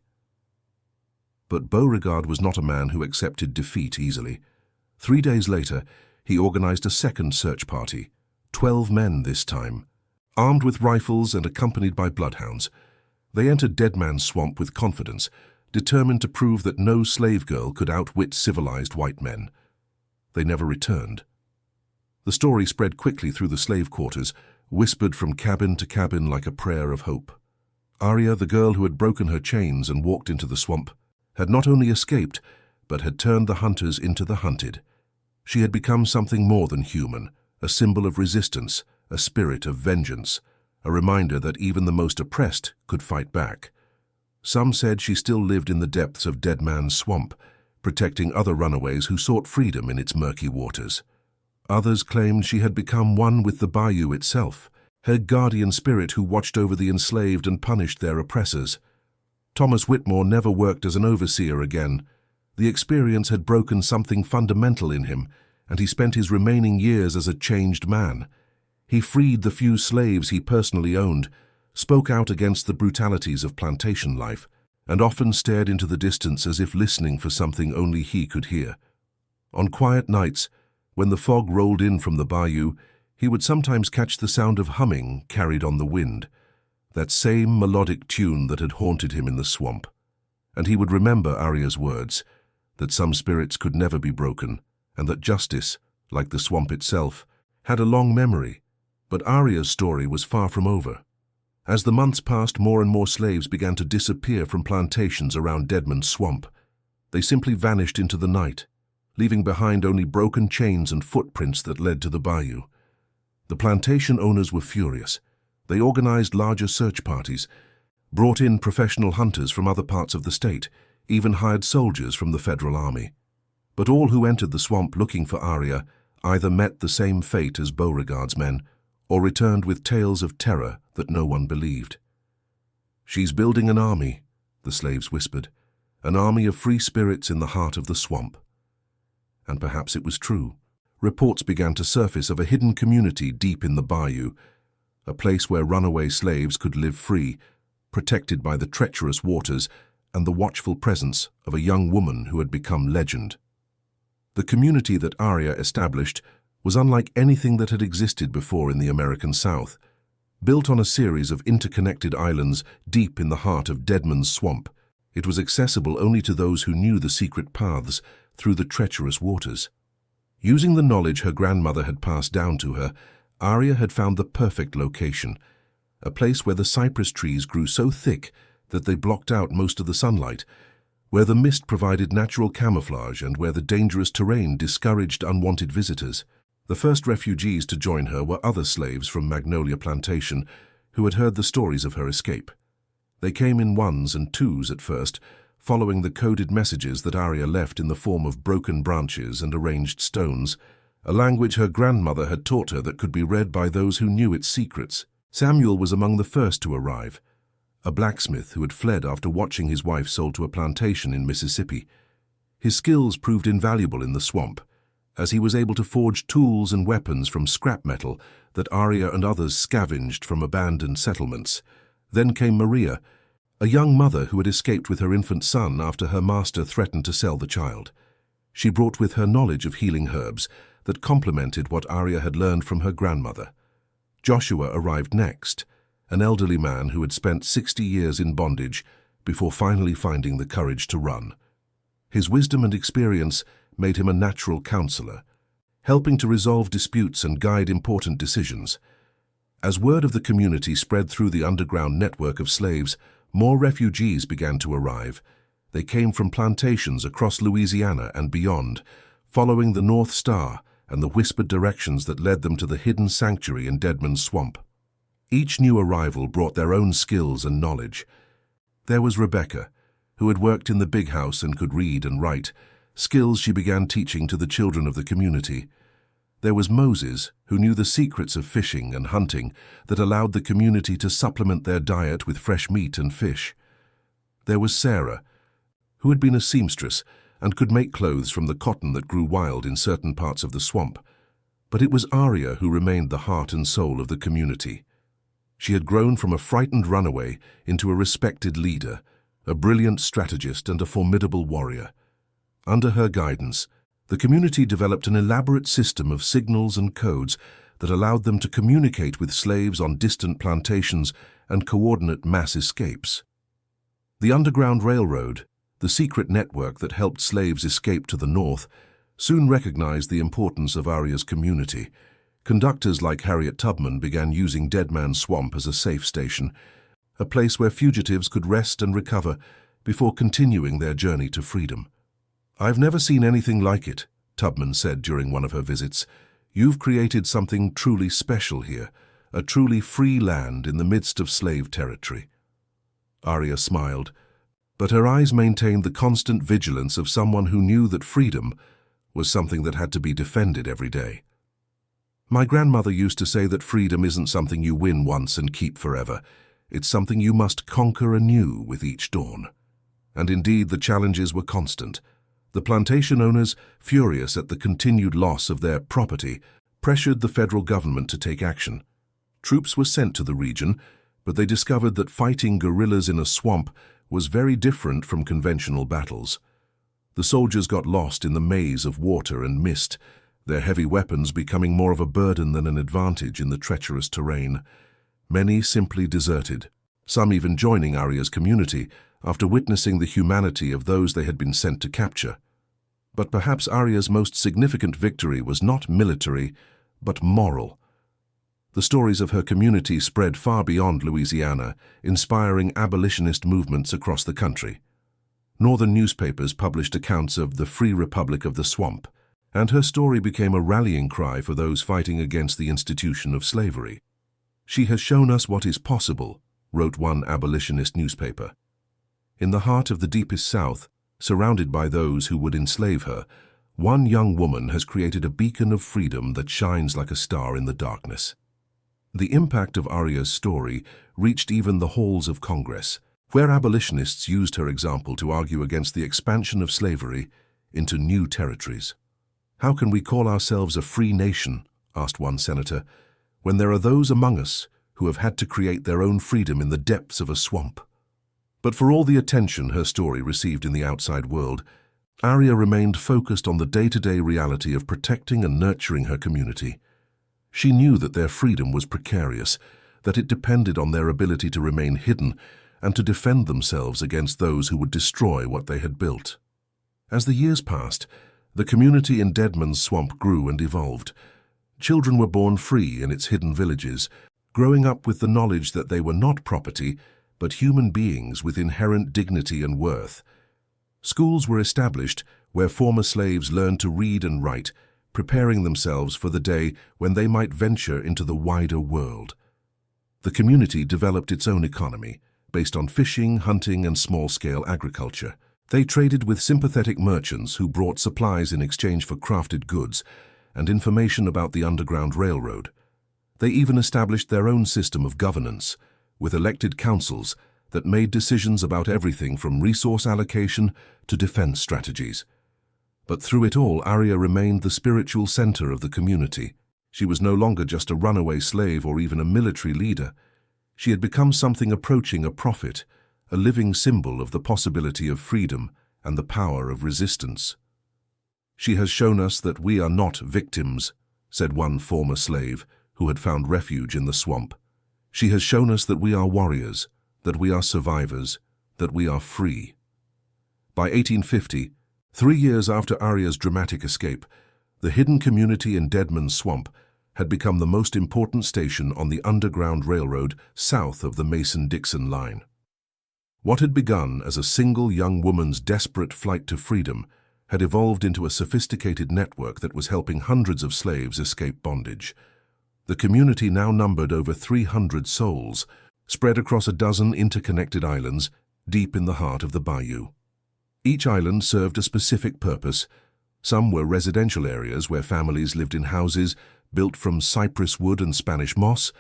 But Beauregard was not a man who accepted defeat easily. 3 days later, he organized a second search party, 12 men this time. Armed with rifles and accompanied by bloodhounds, they entered Deadman's swamp with confidence, determined to prove that no slave girl could outwit civilized white men. They never returned. The story spread quickly through the slave quarters, whispered from cabin to cabin like a prayer of hope. Aria, the girl who had broken her chains and walked into the swamp, had not only escaped, but had turned the hunters into the hunted. She had become something more than human, a symbol of resistance, a spirit of vengeance, a reminder that even the most oppressed could fight back. Some said she still lived in the depths of Deadman's swamp, protecting other runaways who sought freedom in its murky waters. Others claimed she had become one with the bayou itself, her guardian spirit who watched over the enslaved and punished their oppressors. Thomas Whitmore never worked as an overseer again. The experience had broken something fundamental in him, and he spent his remaining years as a changed man. He freed the few slaves he personally owned, spoke out against the brutalities of plantation life, and often stared into the distance as if listening for something only he could hear. On quiet nights, when the fog rolled in from the bayou, he would sometimes catch the sound of humming carried on the wind, that same melodic tune that had haunted him in the swamp. And he would remember Aria's words, that some spirits could never be broken, and that justice, like the swamp itself, had a long memory. But Aria's story was far from over. As the months passed, more and more slaves began to disappear from plantations around Deadman's swamp. They simply vanished into the night, leaving behind only broken chains and footprints that led to the bayou. The plantation owners were furious. They organized larger search parties, brought in professional hunters from other parts of the state, even hired soldiers from the federal army. But all who entered the swamp looking for Aria either met the same fate as Beauregard's men, or returned with tales of terror that no one believed. "She's building an army," the slaves whispered, "an army of free spirits in the heart of the swamp." And perhaps it was true. Reports began to surface of a hidden community deep in the bayou, a place where runaway slaves could live free, protected by the treacherous waters and the watchful presence of a young woman who had become legend. The community that Aria established was unlike anything that had existed before in the American South. Built on a series of interconnected islands deep in the heart of Deadman's swamp, it was accessible only to those who knew the secret paths through the treacherous waters. Using the knowledge her grandmother had passed down to her, Aria had found the perfect location, a place where the cypress trees grew so thick that they blocked out most of the sunlight, where the mist provided natural camouflage and where the dangerous terrain discouraged unwanted visitors. The first refugees to join her were other slaves from Magnolia Plantation who had heard the stories of her escape. They came in ones and twos at first, following the coded messages that Aria left in the form of broken branches and arranged stones, a language her grandmother had taught her that could be read by those who knew its secrets. Samuel was among the first to arrive, a blacksmith who had fled after watching his wife sold to a plantation in Mississippi. His skills proved invaluable in the swamp, as he was able to forge tools and weapons from scrap metal that Aria and others scavenged from abandoned settlements. Then came Maria, a young mother who had escaped with her infant son after her master threatened to sell the child. She brought with her knowledge of healing herbs that complemented what Aria had learned from her grandmother. Joshua arrived next, an elderly man who had spent 60 years in bondage before finally finding the courage to run. His wisdom and experience made him a natural counselor, helping to resolve disputes and guide important decisions. As word of the community spread through the underground network of slaves, more refugees began to arrive. They came from plantations across Louisiana and beyond, following the North Star and the whispered directions that led them to the hidden sanctuary in Deadman's swamp. Each new arrival brought their own skills and knowledge. There was Rebecca, who had worked in the big house and could read and write, skills she began teaching to the children of the community. There was Moses, who knew the secrets of fishing and hunting that allowed the community to supplement their diet with fresh meat and fish. There was Sarah, who had been a seamstress and could make clothes from the cotton that grew wild in certain parts of the swamp. But it was Aria who remained the heart and soul of the community. She had grown from a frightened runaway into a respected leader, a brilliant strategist and a formidable warrior. Under her guidance, the community developed an elaborate system of signals and codes that allowed them to communicate with slaves on distant plantations and coordinate mass escapes. The Underground Railroad, the secret network that helped slaves escape to the north, soon recognized the importance of Aria's community. Conductors like Harriet Tubman began using Deadman Swamp as a safe station, a place where fugitives could rest and recover before continuing their journey to freedom. "I've never seen anything like it," Tubman said during one of her visits. "You've created something truly special here, a truly free land in the midst of slave territory." Aria smiled, but her eyes maintained the constant vigilance of someone who knew that freedom was something that had to be defended every day. "My grandmother used to say that freedom isn't something you win once and keep forever. It's something you must conquer anew with each dawn." And indeed, the challenges were constant. The plantation owners, furious at the continued loss of their property, pressured the federal government to take action. Troops were sent to the region, but they discovered that fighting guerrillas in a swamp was very different from conventional battles. The soldiers got lost in the maze of water and mist, their heavy weapons becoming more of a burden than an advantage in the treacherous terrain. Many simply deserted, some even joining Aria's community after witnessing the humanity of those they had been sent to capture. But perhaps Aria's most significant victory was not military, but moral. The stories of her community spread far beyond Louisiana, inspiring abolitionist movements across the country. Northern newspapers published accounts of the Free Republic of the Swamp, and her story became a rallying cry for those fighting against the institution of slavery. "She has shown us what is possible," wrote one abolitionist newspaper. In the heart of the deepest South, surrounded by those who would enslave her, one young woman has created a beacon of freedom that shines like a star in the darkness. The impact of Aria's story reached even the halls of Congress, where abolitionists used her example to argue against the expansion of slavery into new territories. "How can we call ourselves a free nation," asked one senator, "when there are those among us who have had to create their own freedom in the depths of a swamp?" But for all the attention her story received in the outside world, Aria remained focused on the day-to-day reality of protecting and nurturing her community. She knew that their freedom was precarious, that it depended on their ability to remain hidden and to defend themselves against those who would destroy what they had built. As the years passed, the community in Deadman's Swamp grew and evolved. Children were born free in its hidden villages, growing up with the knowledge that they were not property, but human beings with inherent dignity and worth. Schools were established where former slaves learned to read and write, preparing themselves for the day when they might venture into the wider world. The community developed its own economy, based on fishing, hunting, and small-scale agriculture. They traded with sympathetic merchants who brought supplies in exchange for crafted goods and information about the Underground Railroad. They even established their own system of governance, with elected councils that made decisions about everything from resource allocation to defense strategies. But through it all, Aria remained the spiritual center of the community. She was no longer just a runaway slave or even a military leader. She had become something approaching a prophet, a living symbol of the possibility of freedom and the power of resistance. "She has shown us that we are not victims," said one former slave who had found refuge in the swamp. "She has shown us that we are warriors, that we are survivors, that we are free." By 1850, 3 years after Aria's dramatic escape, the hidden community in Deadman's swamp had become the most important station on the Underground Railroad south of the Mason-Dixon line. What had begun as a single young woman's desperate flight to freedom had evolved into a sophisticated network that was helping hundreds of slaves escape bondage. The community now numbered over 300 souls, spread across a dozen interconnected islands deep in the heart of the bayou. Each island served a specific purpose. Some were residential areas where families lived in houses built from cypress wood and Spanish moss.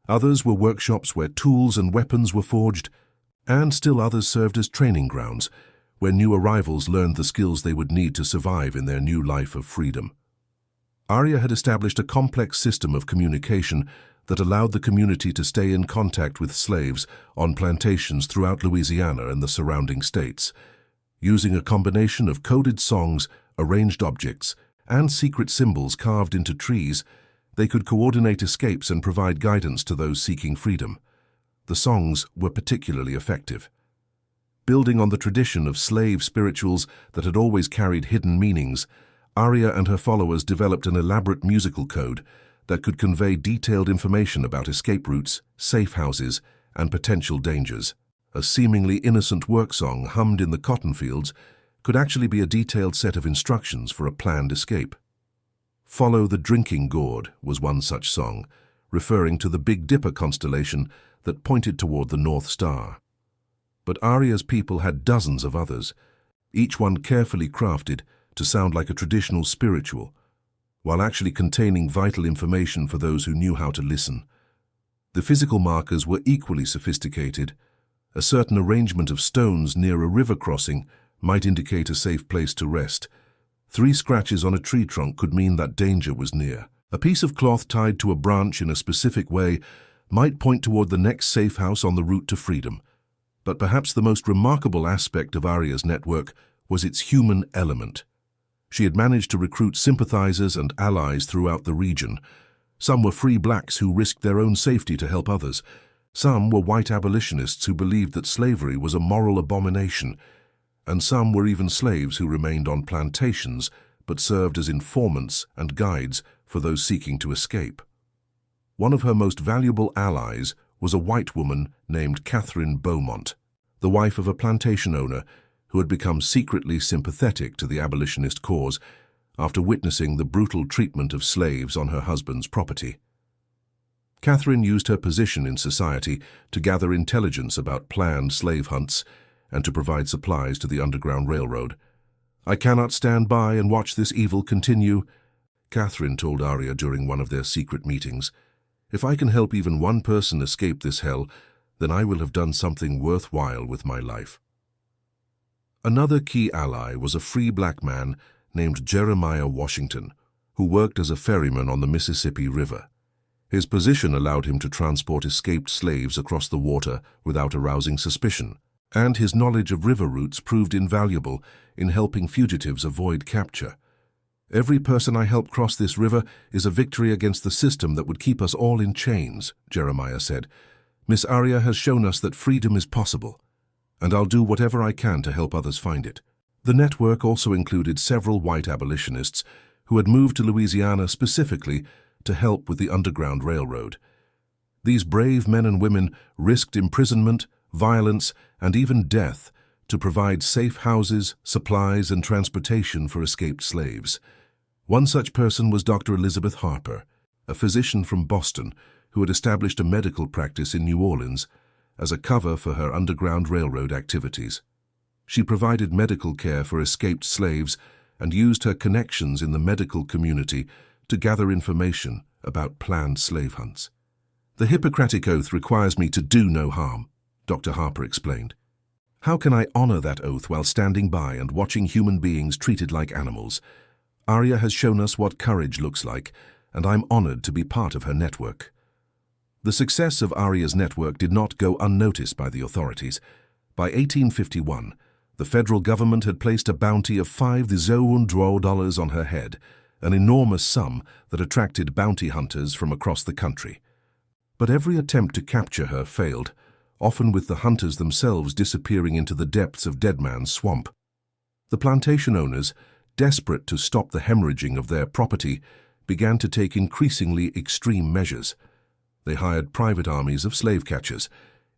Others were workshops where tools and weapons were forged, and still others served as training grounds where new arrivals learned the skills they would need to survive in their new life of freedom. Aria had established a complex system of communication that allowed the community to stay in contact with slaves on plantations throughout Louisiana and the surrounding states. Using a combination of coded songs, arranged objects, and secret symbols carved into trees, they could coordinate escapes and provide guidance to those seeking freedom. The songs were particularly effective. Building on the tradition of slave spirituals that had always carried hidden meanings, Aria and her followers developed an elaborate musical code that could convey detailed information about escape routes, safe houses, and potential dangers. A seemingly innocent work song hummed in the cotton fields could actually be a detailed set of instructions for a planned escape. "Follow the Drinking Gourd" was one such song, referring to the Big Dipper constellation that pointed toward the North Star. But Aria's people had dozens of others, each one carefully crafted to sound like a traditional spiritual, while actually containing vital information for those who knew how to listen. The physical markers were equally sophisticated. A certain arrangement of stones near a river crossing might indicate a safe place to rest. 3 scratches on a tree trunk could mean that danger was near. A piece of cloth tied to a branch in a specific way might point toward the next safe house on the route to freedom. But perhaps the most remarkable aspect of Aria's network was its human element. She had managed to recruit sympathizers and allies throughout the region. Some were free blacks who risked their own safety to help others. Some were white abolitionists who believed that slavery was a moral abomination. And some were even slaves who remained on plantations but served as informants and guides for those seeking to escape. One of her most valuable allies was a white woman named Catherine Beaumont, the wife of a plantation owner who had become secretly sympathetic to the abolitionist cause after witnessing the brutal treatment of slaves on her husband's property. Catherine used her position in society to gather intelligence about planned slave hunts and to provide supplies to the Underground Railroad. "I cannot stand by and watch this evil continue," Catherine told Aria during one of their secret meetings. "If I can help even one person escape this hell, then I will have done something worthwhile with my life." Another key ally was a free black man named Jeremiah Washington, who worked as a ferryman on the Mississippi River. His position allowed him to transport escaped slaves across the water without arousing suspicion, and his knowledge of river routes proved invaluable in helping fugitives avoid capture. "Every person I help cross this river is a victory against the system that would keep us all in chains," Jeremiah said. "Miss Aria has shown us that freedom is possible, and I'll do whatever I can to help others find it." The network also included several white abolitionists who had moved to Louisiana specifically to help with the Underground Railroad. These brave men and women risked imprisonment, violence, and even death to provide safe houses, supplies, and transportation for escaped slaves. One such person was Dr. Elizabeth Harper, a physician from Boston who had established a medical practice in New Orleans as a cover for her Underground Railroad activities. She provided medical care for escaped slaves and used her connections in the medical community to gather information about planned slave hunts. "The Hippocratic Oath requires me to do no harm," Dr. Harper explained. How can I honor that oath while standing by and watching human beings treated like animals? Aria has shown us what courage looks like, and I'm honored to be part of her network. The success of Aria's network did not go unnoticed by the authorities. By 1851, the federal government had placed a bounty of $5,000 on her head, an enormous sum that attracted bounty hunters from across the country. But every attempt to capture her failed, often with the hunters themselves disappearing into the depths of Deadman's swamp. The plantation owners, desperate to stop the hemorrhaging of their property, began to take increasingly extreme measures. They hired private armies of slave catchers,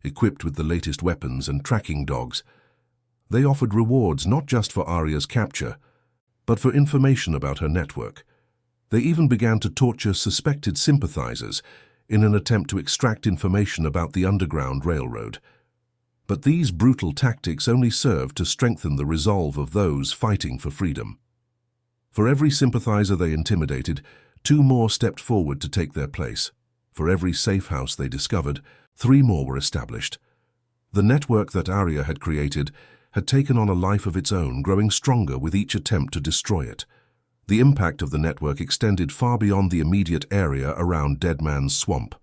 equipped with the latest weapons and tracking dogs. They offered rewards not just for Aria's capture, but for information about her network. They even began to torture suspected sympathizers in an attempt to extract information about the Underground Railroad. But these brutal tactics only served to strengthen the resolve of those fighting for freedom. For every sympathizer they intimidated, 2 more stepped forward to take their place. For every safe house they discovered, 3 more were established. The network that Aria had created had taken on a life of its own, growing stronger with each attempt to destroy it. The impact of the network extended far beyond the immediate area around Deadman's swamp.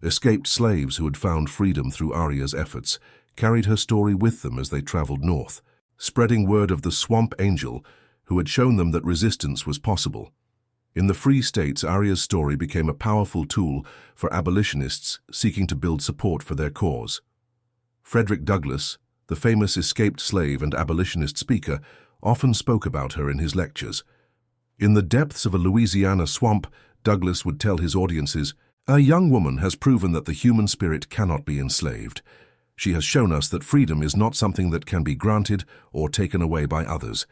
Escaped slaves who had found freedom through Aria's efforts carried her story with them as they traveled north, spreading word of the Swamp Angel who had shown them that resistance was possible. In the Free States, Aria's story became a powerful tool for abolitionists seeking to build support for their cause. Frederick Douglass, the famous escaped slave and abolitionist speaker, often spoke about her in his lectures. In the depths of a Louisiana swamp, Douglass would tell his audiences, "A young woman has proven that the human spirit cannot be enslaved. She has shown us that freedom is not something that can be granted or taken away by others.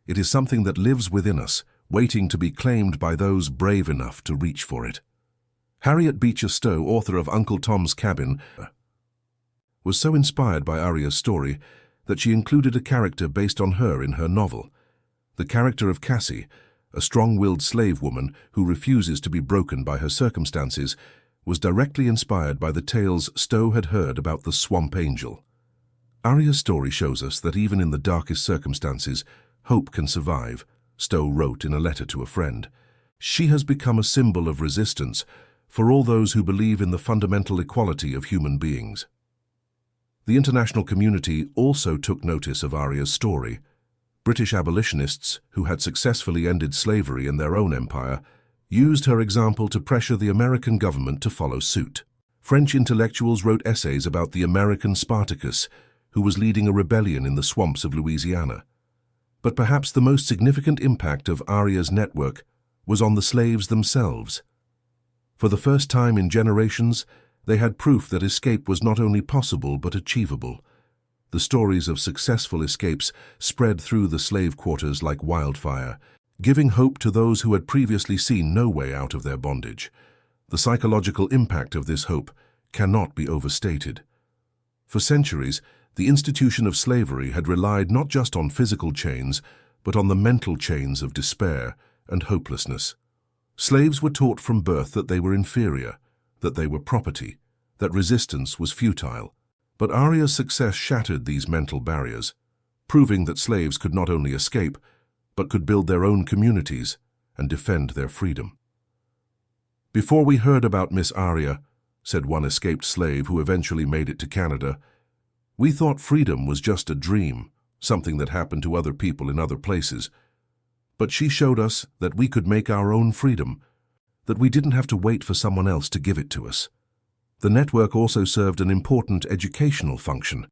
It is something that lives within us, waiting to be claimed by those brave enough to reach for it." Harriet Beecher Stowe, author of Uncle Tom's Cabin, was so inspired by Aria's story that she included a character based on her in her novel. The character of Cassie, a strong-willed slave woman who refuses to be broken by her circumstances, was directly inspired by the tales Stowe had heard about the Swamp Angel. Aria's story shows us that even in the darkest circumstances, hope can survive, Stowe wrote in a letter to a friend. She has become a symbol of resistance for all those who believe in the fundamental equality of human beings. The international community also took notice of Aria's story. British abolitionists, who had successfully ended slavery in their own empire, used her example to pressure the American government to follow suit. French intellectuals wrote essays about the American Spartacus, who was leading a rebellion in the swamps of Louisiana. But perhaps the most significant impact of Aria's network was on the slaves themselves. For the first time in generations, they had proof that escape was not only possible but achievable. The stories of successful escapes spread through the slave quarters like wildfire, giving hope to those who had previously seen no way out of their bondage. The psychological impact of this hope cannot be overstated. For centuries, the institution of slavery had relied not just on physical chains, but on the mental chains of despair and hopelessness. Slaves were taught from birth that they were inferior, that they were property, that resistance was futile. But Aria's success shattered these mental barriers, proving that slaves could not only escape, but could build their own communities and defend their freedom. "Before we heard about Miss Aria," said one escaped slave who eventually made it to Canada, "we thought freedom was just a dream, something that happened to other people in other places. But she showed us that we could make our own freedom, that we didn't have to wait for someone else to give it to us." The network also served an important educational function.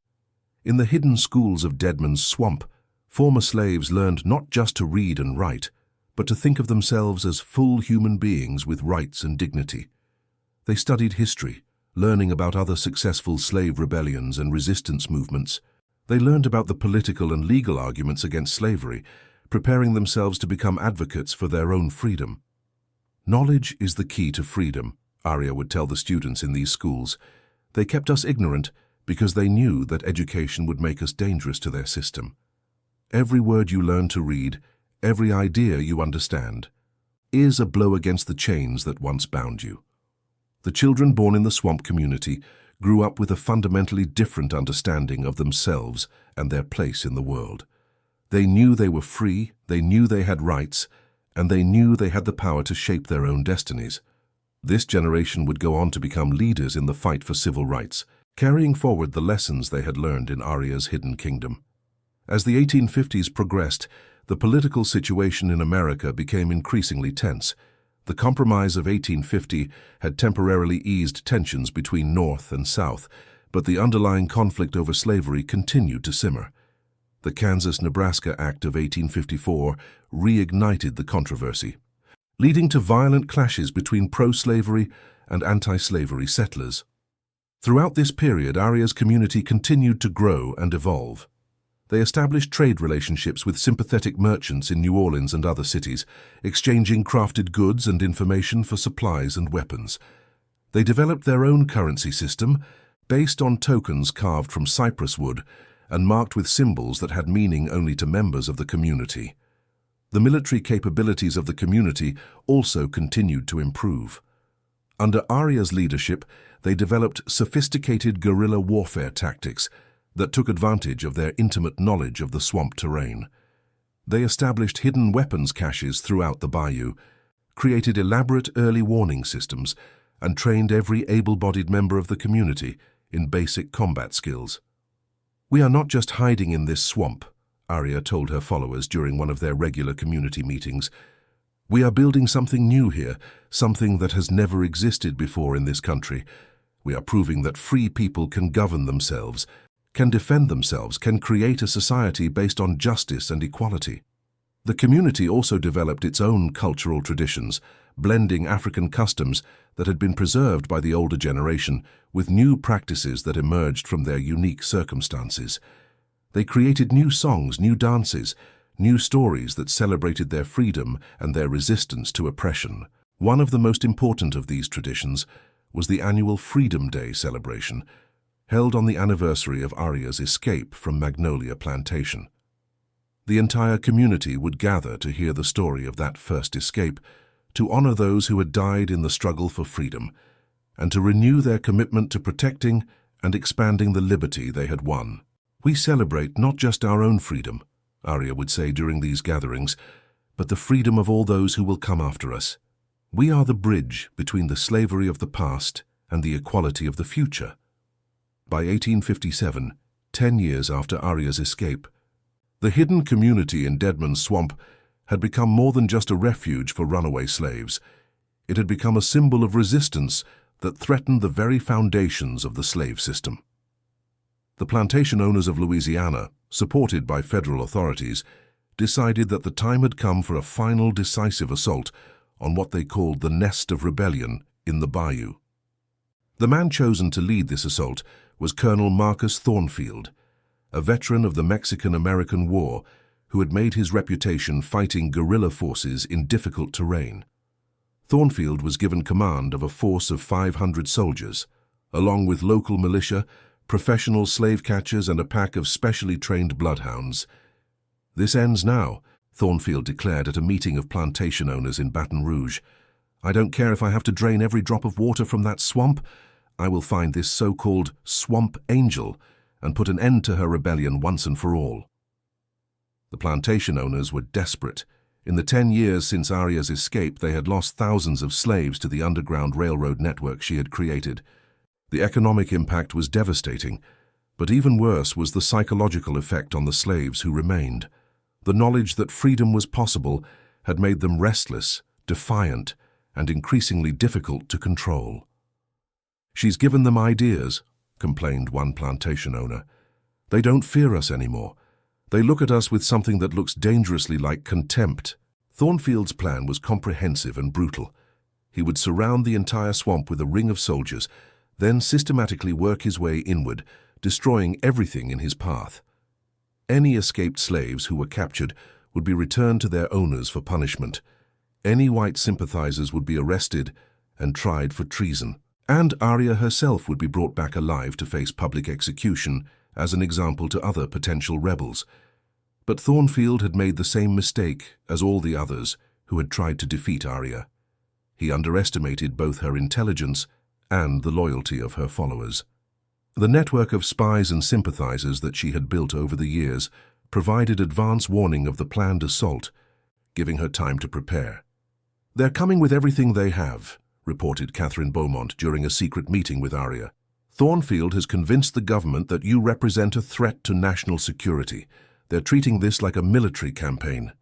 In the hidden schools of Deadman's swamp, former slaves learned not just to read and write, but to think of themselves as full human beings with rights and dignity. They studied history, learning about other successful slave rebellions and resistance movements. They learned about the political and legal arguments against slavery, preparing themselves to become advocates for their own freedom. "Knowledge is the key to freedom," Aria would tell the students in these schools. They kept us ignorant because they knew that education would make us dangerous to their system. Every word you learn to read, every idea you understand, is a blow against the chains that once bound you. The children born in the swamp community grew up with a fundamentally different understanding of themselves and their place in the world. They knew they were free, they knew they had rights, and they knew they had the power to shape their own destinies. This generation would go on to become leaders in the fight for civil rights, carrying forward the lessons they had learned in Aria's hidden kingdom. As the 1850s progressed, the political situation in America became increasingly tense. The Compromise of 1850 had temporarily eased tensions between North and South, but the underlying conflict over slavery continued to simmer. The Kansas-Nebraska Act of 1854 reignited the controversy, leading to violent clashes between pro-slavery and anti-slavery settlers. Throughout this period, Aria's community continued to grow and evolve. They established trade relationships with sympathetic merchants in New Orleans and other cities, exchanging crafted goods and information for supplies and weapons. They developed their own currency system, based on tokens carved from cypress wood and marked with symbols that had meaning only to members of the community. The military capabilities of the community also continued to improve. Under Aria's leadership, they developed sophisticated guerrilla warfare tactics that took advantage of their intimate knowledge of the swamp terrain. They established hidden weapons caches throughout the bayou, created elaborate early warning systems, and trained every able-bodied member of the community in basic combat skills. "We are not just hiding in this swamp," Aria told her followers during one of their regular community meetings. "We are building something new here, something that has never existed before in this country. We are proving that free people can govern themselves, can defend themselves, can create a society based on justice and equality." The community also developed its own cultural traditions, blending African customs that had been preserved by the older generation with new practices that emerged from their unique circumstances. They created new songs, new dances, new stories that celebrated their freedom and their resistance to oppression. One of the most important of these traditions was the annual Freedom Day celebration, held on the anniversary of Aria's escape from Magnolia Plantation. The entire community would gather to hear the story of that first escape, to honor those who had died in the struggle for freedom, and to renew their commitment to protecting and expanding the liberty they had won. "We celebrate not just our own freedom," Aria would say during these gatherings, "but the freedom of all those who will come after us. We are the bridge between the slavery of the past and the equality of the future." By 1857, 10 years after Aria's escape, the hidden community in Deadman's swamp had become more than just a refuge for runaway slaves. It had become a symbol of resistance that threatened the very foundations of the slave system. The plantation owners of Louisiana, supported by federal authorities, decided that the time had come for a final decisive assault on what they called the nest of rebellion in the bayou. The man chosen to lead this assault was Colonel Marcus Thornfield, a veteran of the Mexican-American War who had made his reputation fighting guerrilla forces in difficult terrain. Thornfield was given command of a force of 500 soldiers, along with local militia, professional slave catchers, and a pack of specially trained bloodhounds. "This ends now," Thornfield declared at a meeting of plantation owners in Baton Rouge. "I don't care if I have to drain every drop of water from that swamp. I will find this so-called swamp angel and put an end to her rebellion once and for all." The plantation owners were desperate. In the 10 years since Aria's escape, they had lost thousands of slaves to the underground railroad network she had created. The economic impact was devastating, but even worse was the psychological effect on the slaves who remained. The knowledge that freedom was possible had made them restless, defiant, and increasingly difficult to control. "She's given them ideas," complained one plantation owner. "They don't fear us anymore. They look at us with something that looks dangerously like contempt." Thornfield's plan was comprehensive and brutal. He would surround the entire swamp with a ring of soldiers, then systematically work his way inward, destroying everything in his path. Any escaped slaves who were captured would be returned to their owners for punishment. Any white sympathizers would be arrested and tried for treason. And Aria herself would be brought back alive to face public execution as an example to other potential rebels. But Thornfield had made the same mistake as all the others who had tried to defeat Aria. He underestimated both her intelligence and the loyalty of her followers. The network of spies and sympathizers that she had built over the years provided advance warning of the planned assault, giving her time to prepare. "They're coming with everything they have," reported Catherine Beaumont during a secret meeting with Aria. "Thornfield has convinced the government that you represent a threat to national security. They're treating this like a military campaign."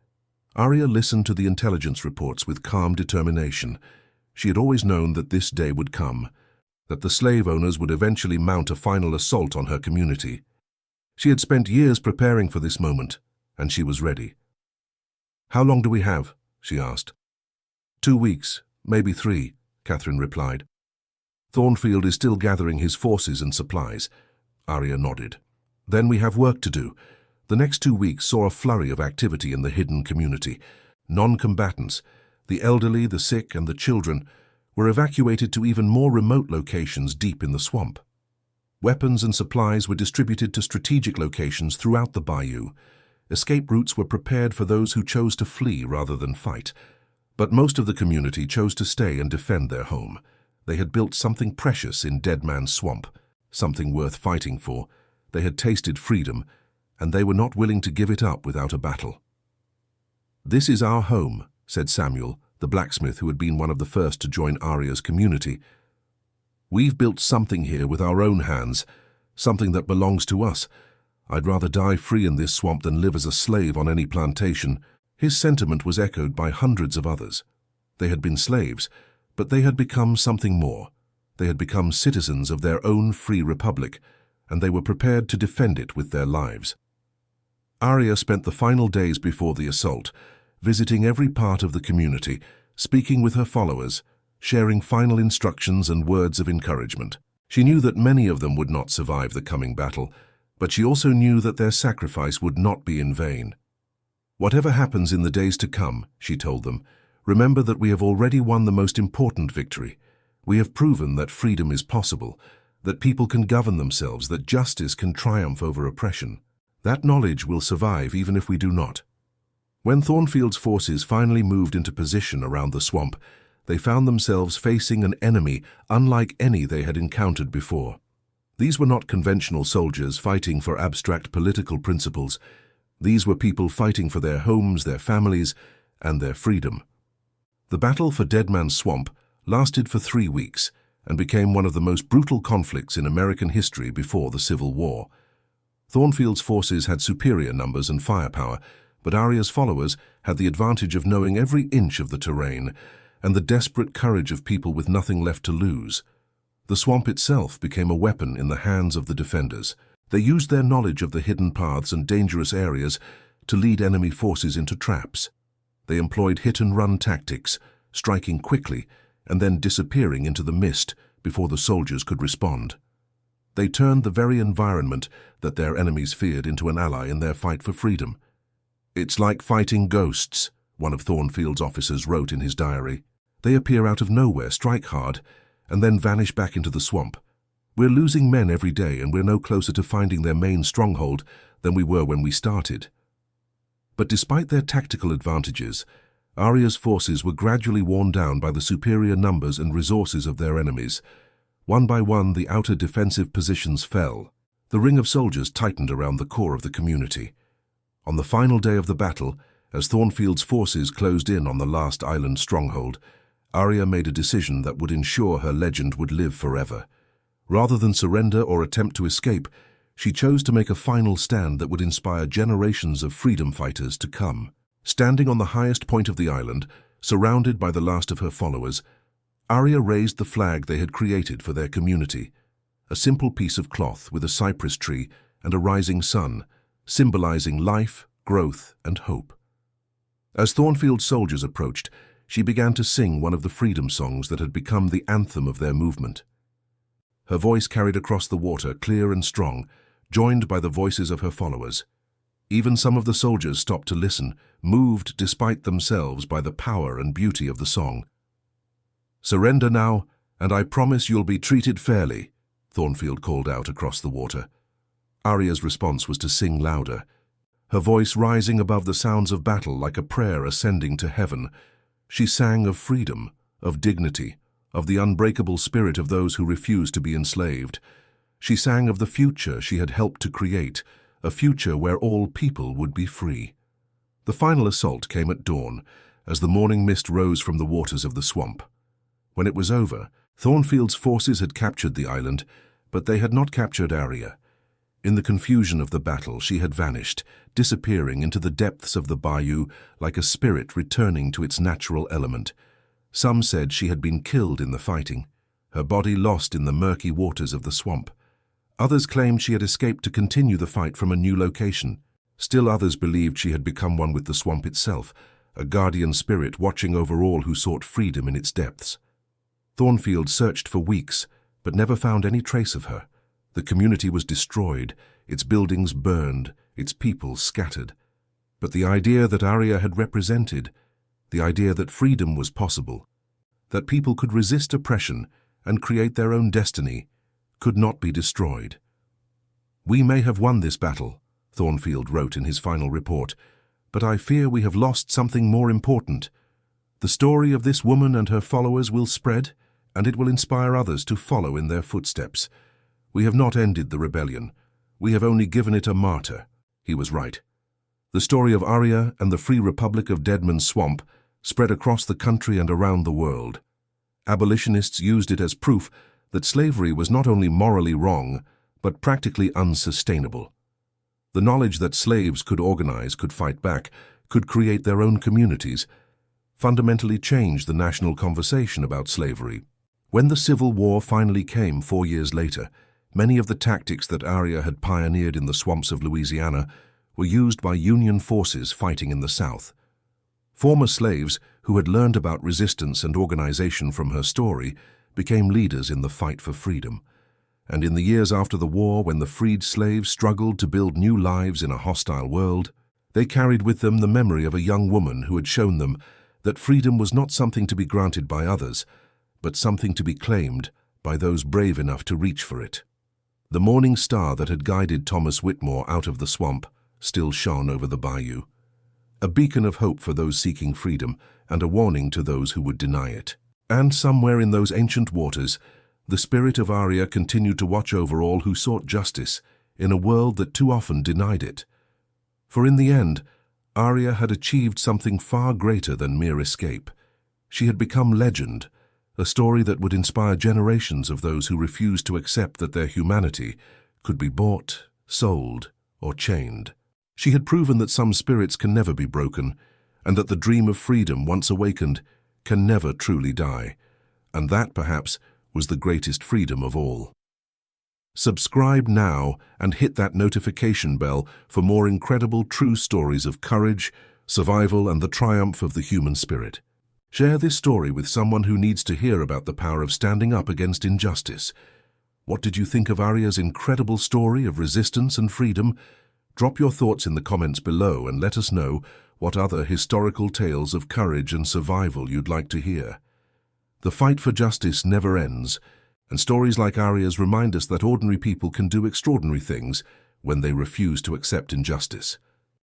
Aria listened to the intelligence reports with calm determination. She had always known that this day would come, that the slave owners would eventually mount a final assault on her community. She had spent years preparing for this moment, and she was ready. "How long do we have?" she asked. 2 weeks, maybe 3, Catherine replied. "Thornfield is still gathering his forces and supplies." Aria nodded. "Then we have work to do." The next 2 weeks saw a flurry of activity in the hidden community. Non-combatants, the elderly, the sick, and the children, were evacuated to even more remote locations deep in the swamp. Weapons and supplies were distributed to strategic locations throughout the bayou. Escape routes were prepared for those who chose to flee rather than fight. But most of the community chose to stay and defend their home. They had built something precious in Deadman's swamp, something worth fighting for. They had tasted freedom, and they were not willing to give it up without a battle. "This is our home," said Samuel, the blacksmith who had been one of the first to join Aria's community. "We've built something here with our own hands, something that belongs to us. I'd rather die free in this swamp than live as a slave on any plantation." His sentiment was echoed by hundreds of others. They had been slaves, but they had become something more. They had become citizens of their own free republic, and they were prepared to defend it with their lives. Aria spent the final days before the assault, visiting every part of the community, speaking with her followers, sharing final instructions and words of encouragement. She knew that many of them would not survive the coming battle, but she also knew that their sacrifice would not be in vain. "Whatever happens in the days to come," she told them, "remember that we have already won the most important victory. We have proven that freedom is possible, that people can govern themselves, that justice can triumph over oppression. That knowledge will survive even if we do not." When Thornfield's forces finally moved into position around the swamp, they found themselves facing an enemy unlike any they had encountered before. These were not conventional soldiers fighting for abstract political principles. These were people fighting for their homes, their families, and their freedom. The battle for Deadman's Swamp lasted for 3 weeks and became one of the most brutal conflicts in American history before the Civil War. Thornfield's forces had superior numbers and firepower, but Aria's followers had the advantage of knowing every inch of the terrain and the desperate courage of people with nothing left to lose. The swamp itself became a weapon in the hands of the defenders. They used their knowledge of the hidden paths and dangerous areas to lead enemy forces into traps. They employed hit-and-run tactics, striking quickly and then disappearing into the mist before the soldiers could respond. They turned the very environment that their enemies feared into an ally in their fight for freedom. "It's like fighting ghosts," one of Thornfield's officers wrote in his diary. "They appear out of nowhere, strike hard, and then vanish back into the swamp. We're losing men every day, and we're no closer to finding their main stronghold than we were when we started." But despite their tactical advantages, Aria's forces were gradually worn down by the superior numbers and resources of their enemies. One by one, the outer defensive positions fell. The ring of soldiers tightened around the core of the community. On the final day of the battle, as Thornfield's forces closed in on the last island stronghold, Aria made a decision that would ensure her legend would live forever. Rather than surrender or attempt to escape, she chose to make a final stand that would inspire generations of freedom fighters to come. Standing on the highest point of the island, surrounded by the last of her followers, Aria raised the flag they had created for their community, a simple piece of cloth with a cypress tree and a rising sun, symbolizing life, growth, and hope. As Thornfield's soldiers approached, she began to sing one of the freedom songs that had become the anthem of their movement. Her voice carried across the water, clear and strong, joined by the voices of her followers. Even some of the soldiers stopped to listen, moved despite themselves by the power and beauty of the song. "Surrender now, and I promise you'll be treated fairly," Thornfield called out across the water. Aria's response was to sing louder, her voice rising above the sounds of battle like a prayer ascending to heaven. She sang of freedom, of dignity, of the unbreakable spirit of those who refused to be enslaved. She sang of the future she had helped to create, a future where all people would be free. The final assault came at dawn, as the morning mist rose from the waters of the swamp. When it was over, Thornfield's forces had captured the island, but they had not captured Aria. In the confusion of the battle, she had vanished, disappearing into the depths of the bayou like a spirit returning to its natural element. Some said she had been killed in the fighting, her body lost in the murky waters of the swamp. Others claimed she had escaped to continue the fight from a new location. Still others believed she had become one with the swamp itself, a guardian spirit watching over all who sought freedom in its depths. Thornfield searched for weeks, but never found any trace of her. The community was destroyed, its buildings burned, its people scattered. But the idea that Aria had represented, the idea that freedom was possible, that people could resist oppression and create their own destiny, could not be destroyed. "We may have won this battle," Thornfield wrote in his final report, "but I fear we have lost something more important. The story of this woman and her followers will spread, and it will inspire others to follow in their footsteps. We have not ended the rebellion. We have only given it a martyr." He was right. The story of Aria and the Free Republic of Deadman's Swamp spread across the country and around the world. Abolitionists used it as proof that slavery was not only morally wrong, but practically unsustainable. The knowledge that slaves could organize, could fight back, could create their own communities, fundamentally changed the national conversation about slavery. When the Civil War finally came 4 years later, many of the tactics that Aria had pioneered in the swamps of Louisiana were used by Union forces fighting in the South. Former slaves who had learned about resistance and organization from her story became leaders in the fight for freedom. And in the years after the war, when the freed slaves struggled to build new lives in a hostile world, they carried with them the memory of a young woman who had shown them that freedom was not something to be granted by others, but something to be claimed by those brave enough to reach for it. The morning star that had guided Thomas Whitmore out of the swamp still shone over the bayou, a beacon of hope for those seeking freedom and a warning to those who would deny it. And somewhere in those ancient waters, the spirit of Aria continued to watch over all who sought justice in a world that too often denied it. For in the end, Aria had achieved something far greater than mere escape. She had become legend, a story that would inspire generations of those who refused to accept that their humanity could be bought, sold, or chained. She had proven that some spirits can never be broken, and that the dream of freedom, once awakened, can never truly die. And that, perhaps, was the greatest freedom of all. Subscribe now and hit that notification bell for more incredible true stories of courage, survival, and the triumph of the human spirit. Share this story with someone who needs to hear about the power of standing up against injustice. What did you think of Aria's incredible story of resistance and freedom? Drop your thoughts in the comments below and let us know what other historical tales of courage and survival you'd like to hear. The fight for justice never ends, and stories like Aria's remind us that ordinary people can do extraordinary things when they refuse to accept injustice.